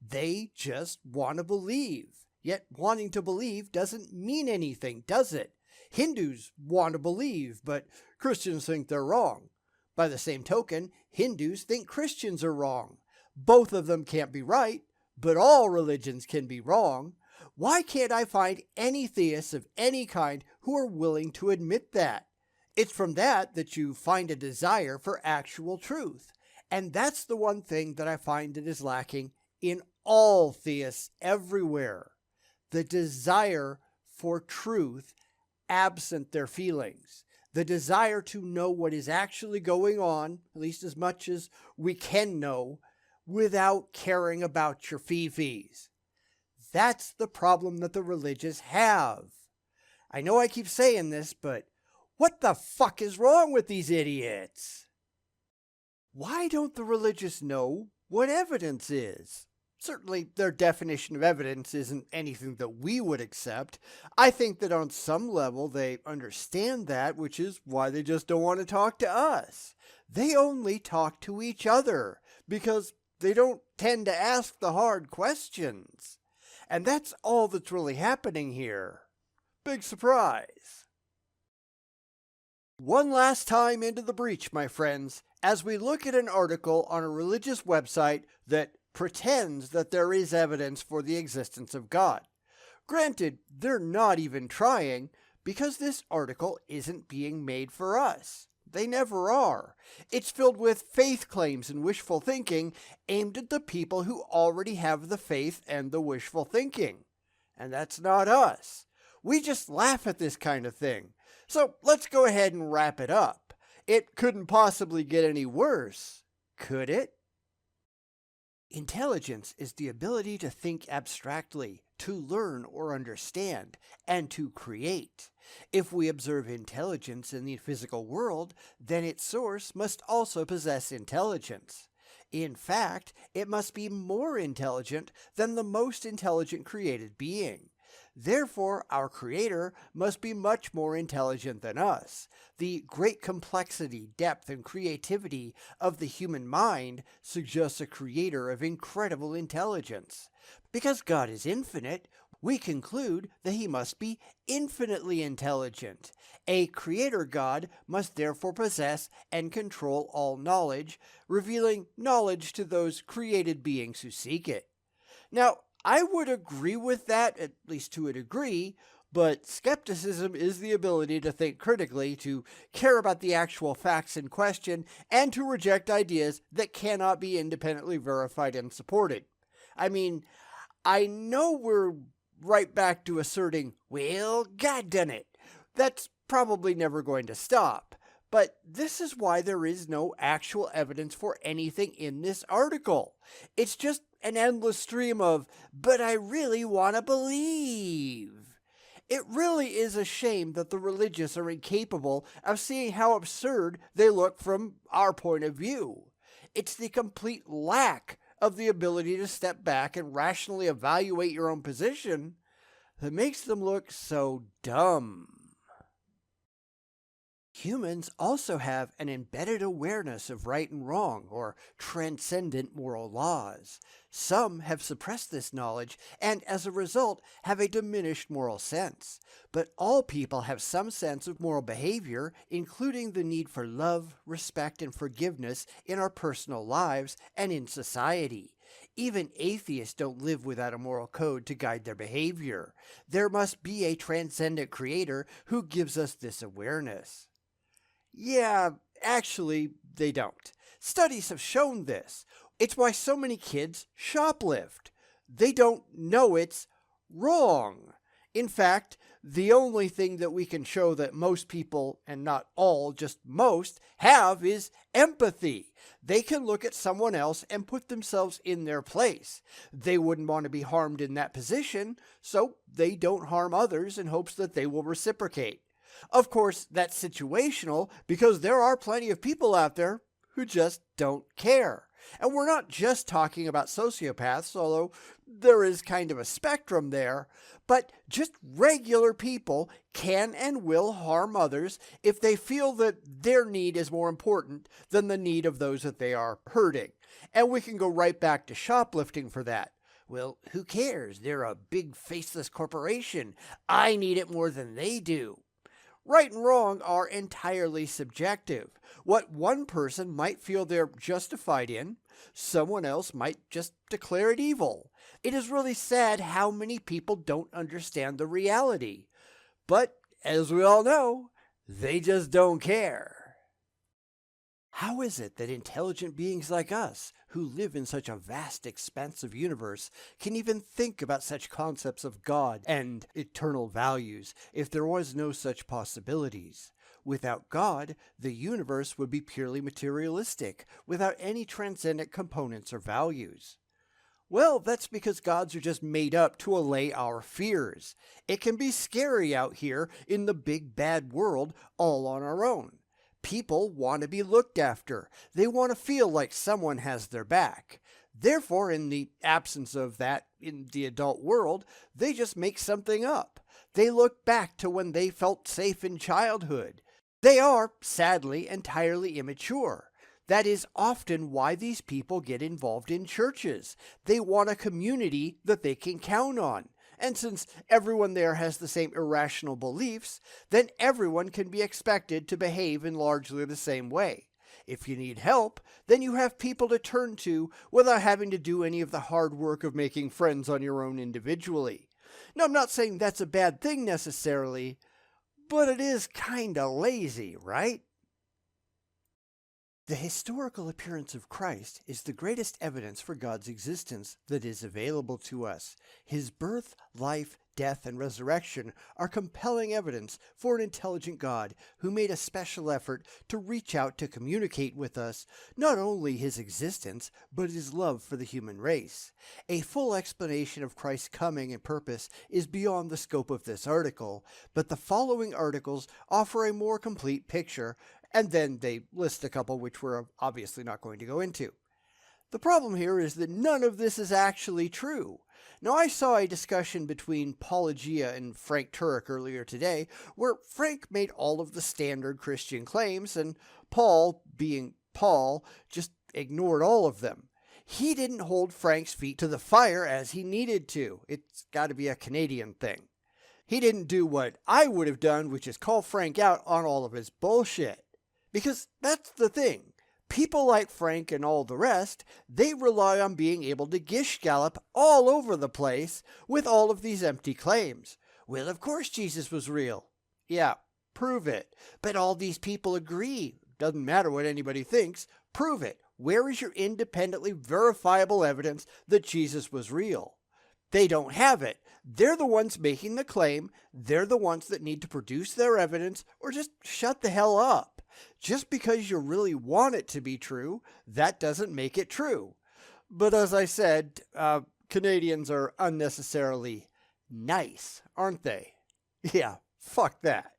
They just want to believe. Yet wanting to believe doesn't mean anything, does it? Hindus want to believe, but Christians think they're wrong. By the same token, Hindus think Christians are wrong. Both of them can't be right, but all religions can be wrong. Why can't I find any theists of any kind who are willing to admit that? It's from that you find a desire for actual truth. And that's the one thing that I find that is lacking in all theists everywhere. The desire for truth absent their feelings. The desire to know what is actually going on, at least as much as we can know, without caring about your fee-fees. That's the problem that the religious have. I know I keep saying this, but what the fuck is wrong with these idiots? Why don't the religious know what evidence is? Certainly, their definition of evidence isn't anything that we would accept. I think that on some level they understand that, which is why they just don't want to talk to us. They only talk to each other because they don't tend to ask the hard questions. And that's all that's really happening here. Big surprise. One last time into the breach, my friends, as we look at an article on a religious website that pretends that there is evidence for the existence of God. Granted, they're not even trying, because this article isn't being made for us. They never are. It's filled with faith claims and wishful thinking aimed at the people who already have the faith and the wishful thinking. And that's not us. We just laugh at this kind of thing. So let's go ahead and wrap it up. It couldn't possibly get any worse, could it? Intelligence is the ability to think abstractly, to learn or understand, and to create. If we observe intelligence in the physical world, then its source must also possess intelligence. In fact, it must be more intelligent than the most intelligent created being. Therefore, our Creator must be much more intelligent than us. The great complexity, depth, and creativity of the human mind suggests a Creator of incredible intelligence. Because God is infinite, we conclude that He must be infinitely intelligent. A Creator God must therefore possess and control all knowledge, revealing knowledge to those created beings who seek it. Now, I would agree with that, at least to a degree, but skepticism is the ability to think critically, to care about the actual facts in question, and to reject ideas that cannot be independently verified and supported. I mean, I know we're right back to asserting, well, God done it. That's probably never going to stop. But this is why there is no actual evidence for anything in this article. It's just an endless stream of, but I really want to believe. It really is a shame that the religious are incapable of seeing how absurd they look from our point of view. It's the complete lack of the ability to step back and rationally evaluate your own position that makes them look so dumb. Humans also have an embedded awareness of right and wrong, or transcendent moral laws. Some have suppressed this knowledge and, as a result, have a diminished moral sense. But all people have some sense of moral behavior, including the need for love, respect, and forgiveness in our personal lives and in society. Even atheists don't live without a moral code to guide their behavior. There must be a transcendent creator who gives us this awareness. Yeah, actually, they don't. Studies have shown this. It's why so many kids shoplift. They don't know it's wrong. In fact, the only thing that we can show that most people, and not all, just most, have is empathy. They can look at someone else and put themselves in their place. They wouldn't want to be harmed in that position, so they don't harm others in hopes that they will reciprocate. Of course, that's situational because there are plenty of people out there who just don't care. And we're not just talking about sociopaths, although there is kind of a spectrum there, but just regular people can and will harm others if they feel that their need is more important than the need of those that they are hurting. And we can go right back to shoplifting for that. Well, who cares? They're a big faceless corporation. I need it more than they do. Right and wrong are entirely subjective. What one person might feel they're justified in, someone else might just declare it evil. It is really sad how many people don't understand the reality. But, as we all know, they just don't care. How is it that intelligent beings like us, who live in such a vast, expansive universe, can even think about such concepts of God and eternal values if there was no such possibilities? Without God, the universe would be purely materialistic, without any transcendent components or values. Well, that's because gods are just made up to allay our fears. It can be scary out here in the big bad world all on our own. People want to be looked after. They want to feel like someone has their back. Therefore, in the absence of that in the adult world, they just make something up. They look back to when they felt safe in childhood. They are, sadly, entirely immature. That is often why these people get involved in churches. They want a community that they can count on. And since everyone there has the same irrational beliefs, then everyone can be expected to behave in largely the same way. If you need help, then you have people to turn to without having to do any of the hard work of making friends on your own individually. Now, I'm not saying that's a bad thing necessarily, but it is kinda lazy, right? The historical appearance of Christ is the greatest evidence for God's existence that is available to us. His birth, life, death, and resurrection are compelling evidence for an intelligent God who made a special effort to reach out to communicate with us not only his existence, but his love for the human race. A full explanation of Christ's coming and purpose is beyond the scope of this article, but the following articles offer a more complete picture, and then they list a couple which we're obviously not going to go into. The problem here is that none of this is actually true. Now, I saw a discussion between Paulogia and Frank Turek earlier today, where Frank made all of the standard Christian claims, and Paul, being Paul, just ignored all of them. He didn't hold Frank's feet to the fire as he needed to. It's got to be a Canadian thing. He didn't do what I would have done, which is call Frank out on all of his bullshit. Because that's the thing. People like Frank and all the rest, they rely on being able to gish gallop all over the place with all of these empty claims. Well, of course Jesus was real. Yeah, prove it. But all these people agree. Doesn't matter what anybody thinks. Prove it. Where is your independently verifiable evidence that Jesus was real? They don't have it. They're the ones making the claim. They're the ones that need to produce their evidence or just shut the hell up. Just because you really want it to be true, that doesn't make it true. But as I said, Canadians are unnecessarily nice, aren't they? Yeah, fuck that.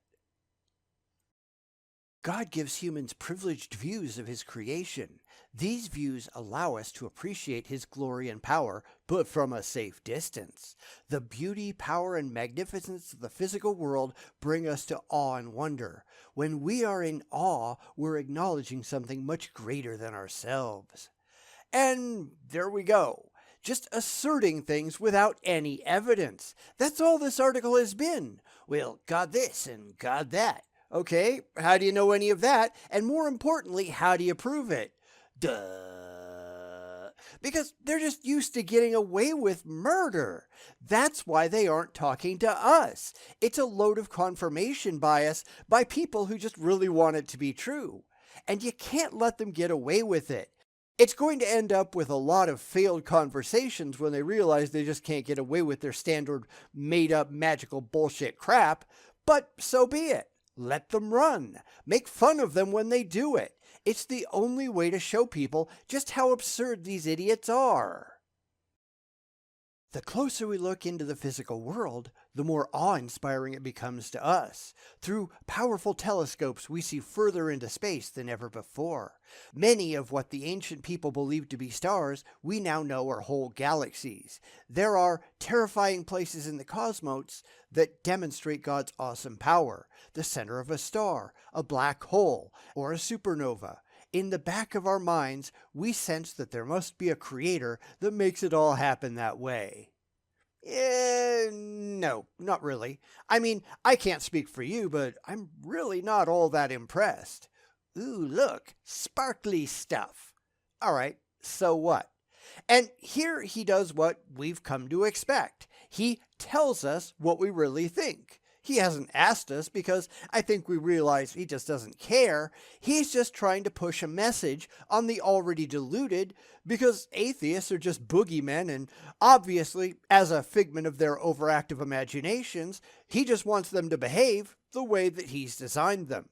God gives humans privileged views of his creation. These views allow us to appreciate his glory and power, but from a safe distance. The beauty, power, and magnificence of the physical world bring us to awe and wonder. When we are in awe, we're acknowledging something much greater than ourselves. And there we go. Just asserting things without any evidence. That's all this article has been. Well, God this and God that. Okay, how do you know any of that? And more importantly, how do you prove it? Duh. Because they're just used to getting away with murder. That's why they aren't talking to us. It's a load of confirmation bias by people who just really want it to be true. And you can't let them get away with it. It's going to end up with a lot of failed conversations when they realize they just can't get away with their standard made up magical bullshit crap, but so be it. Let them run. Make fun of them when they do it. It's the only way to show people just how absurd these idiots are. The closer we look into the physical world, the more awe-inspiring it becomes to us. Through powerful telescopes, we see further into space than ever before. Many of what the ancient people believed to be stars, we now know are whole galaxies. There are terrifying places in the cosmos that demonstrate God's awesome power. The center of a star, a black hole, or a supernova. In the back of our minds, we sense that there must be a creator that makes it all happen that way. No, not really. I mean, I can't speak for you, but I'm really not all that impressed. Ooh, look, sparkly stuff. All right, so what? And here he does what we've come to expect. He tells us what we really think. He hasn't asked us because I think we realize he just doesn't care. He's just trying to push a message on the already deluded because atheists are just boogeymen, and obviously, as a figment of their overactive imaginations, he just wants them to behave the way that he's designed them.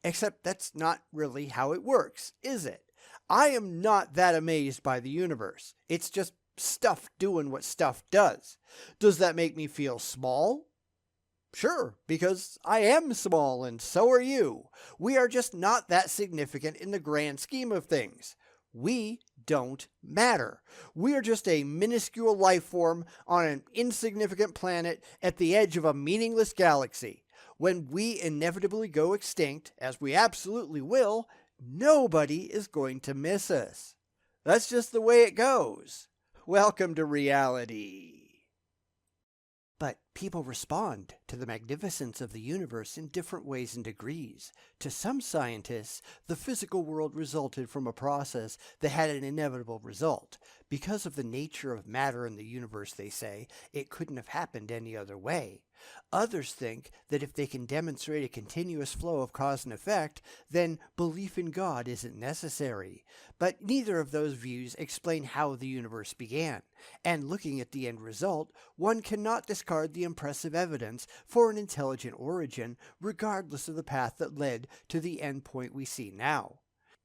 Except that's not really how it works, is it? I am not that amazed by the universe. It's just stuff doing what stuff does. Does that make me feel small? Sure, because I am small and so are you. We are just not that significant in the grand scheme of things. We don't matter. We are just a minuscule life form on an insignificant planet at the edge of a meaningless galaxy. When we inevitably go extinct, as we absolutely will, nobody is going to miss us. That's just the way it goes. Welcome to reality. But people respond to the magnificence of the universe in different ways and degrees. To some scientists, the physical world resulted from a process that had an inevitable result. Because of the nature of matter in the universe, they say, it couldn't have happened any other way. Others think that if they can demonstrate a continuous flow of cause and effect, then belief in God isn't necessary. But neither of those views explain how the universe began. And looking at the end result, one cannot discard the impressive evidence for an intelligent origin, regardless of the path that led to the end point we see now.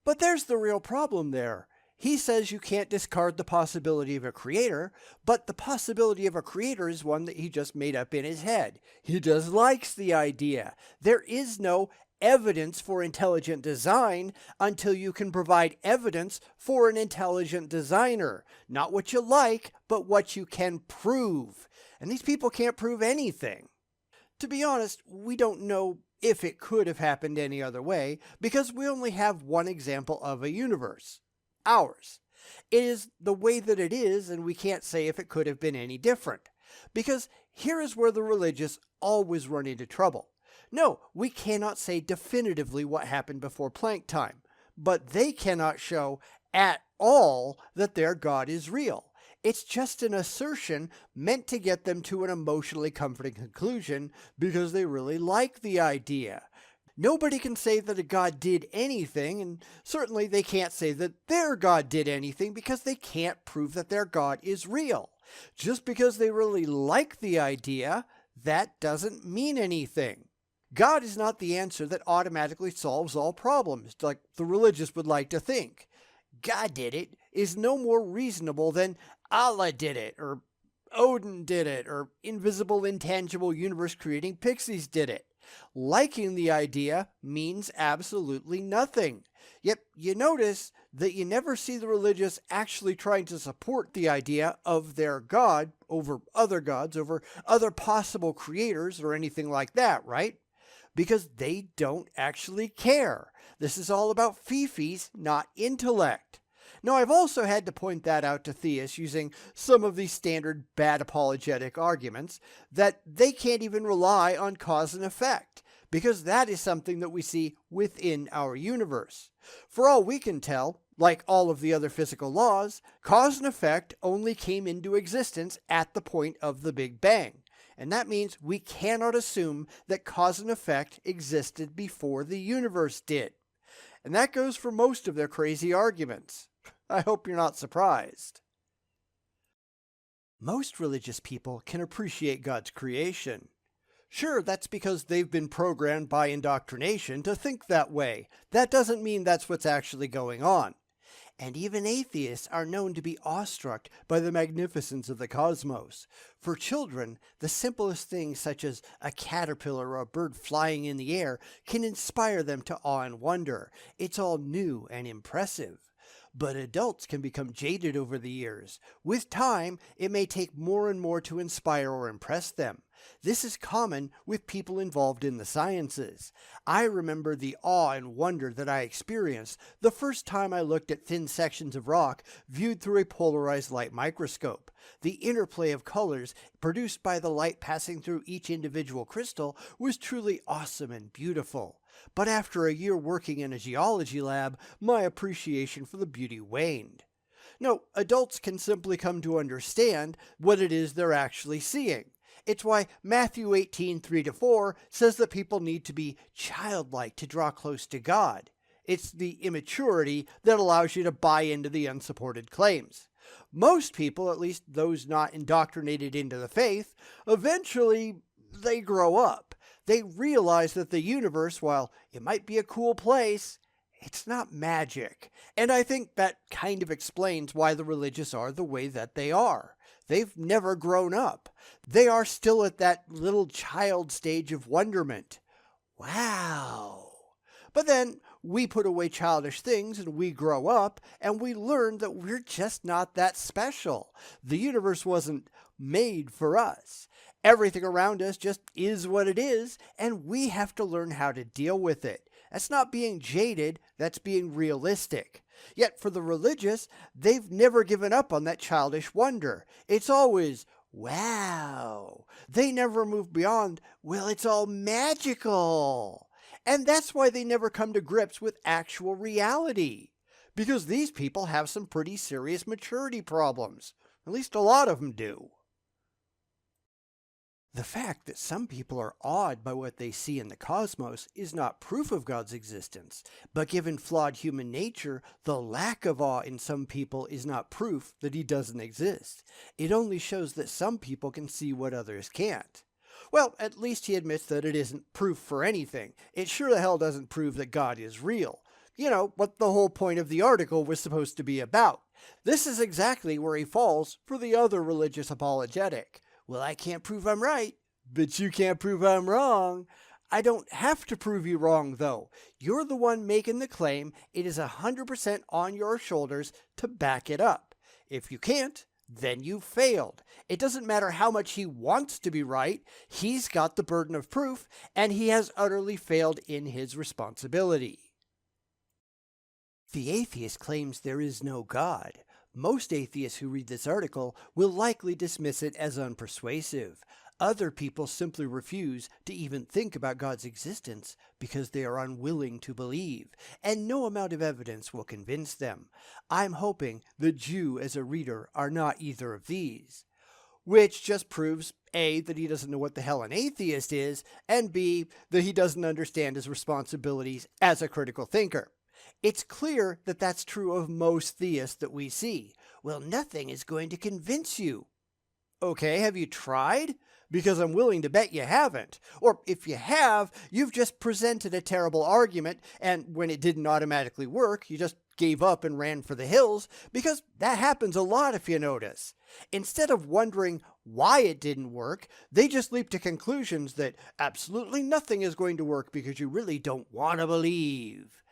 But there's the real problem there. He says you can't discard the possibility of a creator, but the possibility of a creator is one that he just made up in his head. He just likes the idea. There is no evidence for intelligent design until you can provide evidence for an intelligent designer. Not what you like, but what you can prove. And these people can't prove anything. To be honest, we don't know if it could have happened any other way because we only have one example of a universe. Ours. It is the way that it is, and we can't say if it could have been any different. Because here is where the religious always run into trouble. No, we cannot say definitively what happened before Planck time, but they cannot show at all that their God is real. It's just an assertion meant to get them to an emotionally comforting conclusion because they really like the idea. Nobody can say that a God did anything, and certainly they can't say that their God did anything because they can't prove that their God is real. Just because they really like the idea, that doesn't mean anything. God is not the answer that automatically solves all problems, like the religious would like to think. God did it is no more reasonable than Allah did it, or Odin did it, or invisible, intangible, universe creating pixies did it. Liking the idea means absolutely nothing. Yet you notice that you never see the religious actually trying to support the idea of their God over other gods, over other possible creators, or anything like that, right? Because they don't actually care. This is all about fifis, not intellect. Now, I've also had to point that out to theists using some of these standard bad apologetic arguments that they can't even rely on cause and effect, because that is something that we see within our universe. For all we can tell, like all of the other physical laws, cause and effect only came into existence at the point of the Big Bang. And that means we cannot assume that cause and effect existed before the universe did. And that goes for most of their crazy arguments. I hope you're not surprised. Most religious people can appreciate God's creation. Sure, that's because they've been programmed by indoctrination to think that way. That doesn't mean that's what's actually going on. And even atheists are known to be awestruck by the magnificence of the cosmos. For children, the simplest things such as a caterpillar or a bird flying in the air can inspire them to awe and wonder. It's all new and impressive. But adults can become jaded over the years. With time, it may take more and more to inspire or impress them. This is common with people involved in the sciences. I remember the awe and wonder that I experienced the first time I looked at thin sections of rock viewed through a polarized light microscope. The interplay of colors produced by the light passing through each individual crystal was truly awesome and beautiful. But after a year working in a geology lab, my appreciation for the beauty waned. No, adults can simply come to understand what it is they're actually seeing. It's why Matthew 18:3-4 says that people need to be childlike to draw close to God. It's the immaturity that allows you to buy into the unsupported claims. Most people, at least those not indoctrinated into the faith, eventually they grow up. They realize that the universe, while it might be a cool place, it's not magic. And I think that kind of explains why the religious are the way that they are. They've never grown up. They are still at that little child stage of wonderment. Wow. But then we put away childish things and we grow up and we learn that we're just not that special. The universe wasn't made for us. Everything around us just is what it is, and we have to learn how to deal with it. That's not being jaded, that's being realistic. Yet for the religious, they've never given up on that childish wonder. It's always, wow. They never move beyond, well, it's all magical. And that's why they never come to grips with actual reality. Because these people have some pretty serious maturity problems. At least a lot of them do. The fact that some people are awed by what they see in the cosmos is not proof of God's existence, but given flawed human nature, the lack of awe in some people is not proof that he doesn't exist. It only shows that some people can see what others can't. Well, at least he admits that it isn't proof for anything. It sure the hell doesn't prove that God is real. You know, what the whole point of the article was supposed to be about. This is exactly where he falls for the other religious apologetic. Well, I can't prove I'm right, but you can't prove I'm wrong. I don't have to prove you wrong, though. You're the one making the claim. It is 100% on your shoulders to back it up. If you can't, then you failed. It doesn't matter how much he wants to be right. He's got the burden of proof, and he has utterly failed in his responsibility. The atheist claims there is no God. Most atheists who read this article will likely dismiss it as unpersuasive. Other people simply refuse to even think about God's existence because they are unwilling to believe, and no amount of evidence will convince them. I'm hoping that you as a reader are not either of these. Which just proves A, that he doesn't know what the hell an atheist is, and B, that he doesn't understand his responsibilities as a critical thinker. It's clear that that's true of most theists that we see. Well, nothing is going to convince you. Okay, have you tried? Because I'm willing to bet you haven't. Or if you have, you've just presented a terrible argument, and when it didn't automatically work, you just gave up and ran for the hills, because that happens a lot if you notice. Instead of wondering why it didn't work, they just leap to conclusions that absolutely nothing is going to work because you really don't want to believe.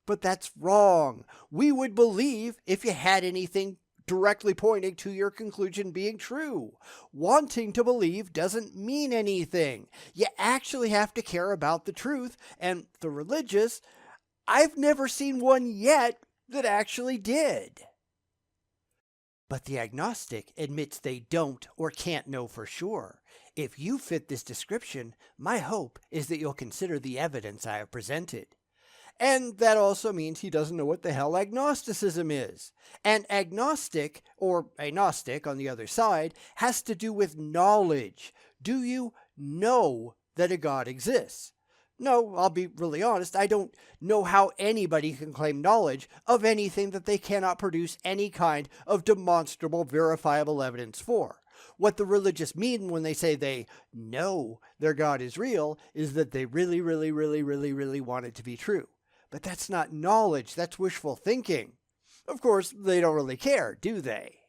But that's wrong. We would believe if you had anything directly pointing to your conclusion being true. Wanting to believe doesn't mean anything. You actually have to care about the truth, and the religious, I've never seen one yet that actually did. But the agnostic admits they don't or can't know for sure. If you fit this description, my hope is that you'll consider the evidence I have presented. And that also means he doesn't know what the hell agnosticism is. And agnostic, or agnostic on the other side, has to do with knowledge. Do you know that a God exists? No, I'll be really honest, I don't know how anybody can claim knowledge of anything that they cannot produce any kind of demonstrable, verifiable evidence for. What the religious mean when they say they know their God is real is that they really want it to be true. But that's not knowledge, that's wishful thinking. Of course, they don't really care, do they?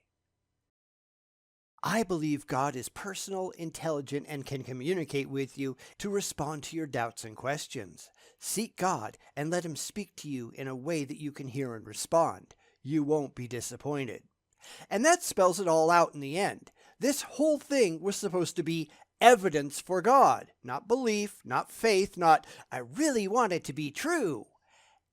I believe God is personal, intelligent, and can communicate with you to respond to your doubts and questions. Seek God and let Him speak to you in a way that you can hear and respond. You won't be disappointed. And that spells it all out in the end. This whole thing was supposed to be evidence for God, not belief, not faith, not I really want it to be true.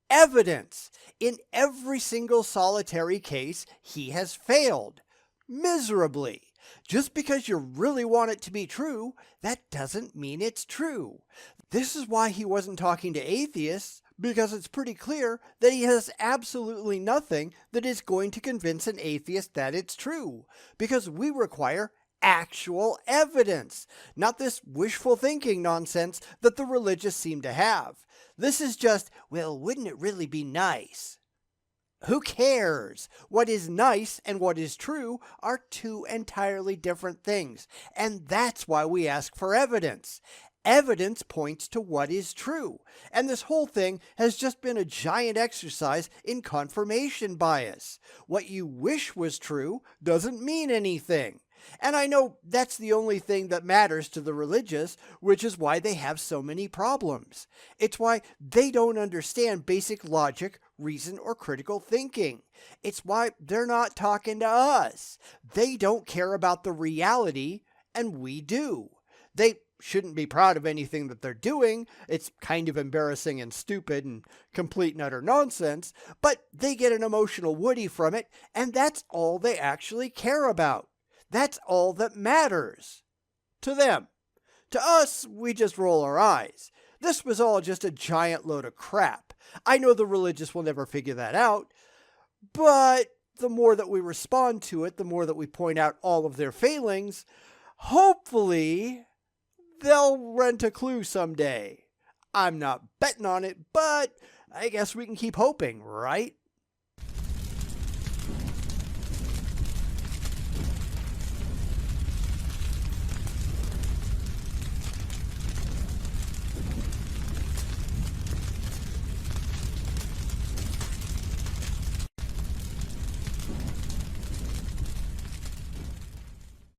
Evidence. In every single solitary case, He has failed. Miserably. Just because you really want it to be true, that doesn't mean it's true. This is why He wasn't talking to atheists, because it's pretty clear that He has absolutely nothing that is going to convince an atheist that it's true, because we require actual evidence, not this wishful thinking nonsense that the religious seem to have. This is just, well, wouldn't it really be nice? Who cares? What is nice and what is true are two entirely different things, and that's why we ask for evidence. Evidence points to what is true, and this whole thing has just been a giant exercise in confirmation bias. What you wish was true doesn't mean anything. And I know that's the only thing that matters to the religious, which is why they have so many problems. It's why they don't understand basic logic, reason, or critical thinking. It's why they're not talking to us. They don't care about the reality, and we do. They shouldn't be proud of anything that they're doing. It's kind of embarrassing and stupid and complete and utter nonsense, but they get an emotional woody from it, and that's all they actually care about. That's all that matters. To them. To us, we just roll our eyes. This was all just a giant load of crap. I know the religious will never figure that out, but the more that we respond to it, the more that we point out all of their failings, hopefully they'll rent a clue someday. I'm not betting on it, but I guess we can keep hoping, right?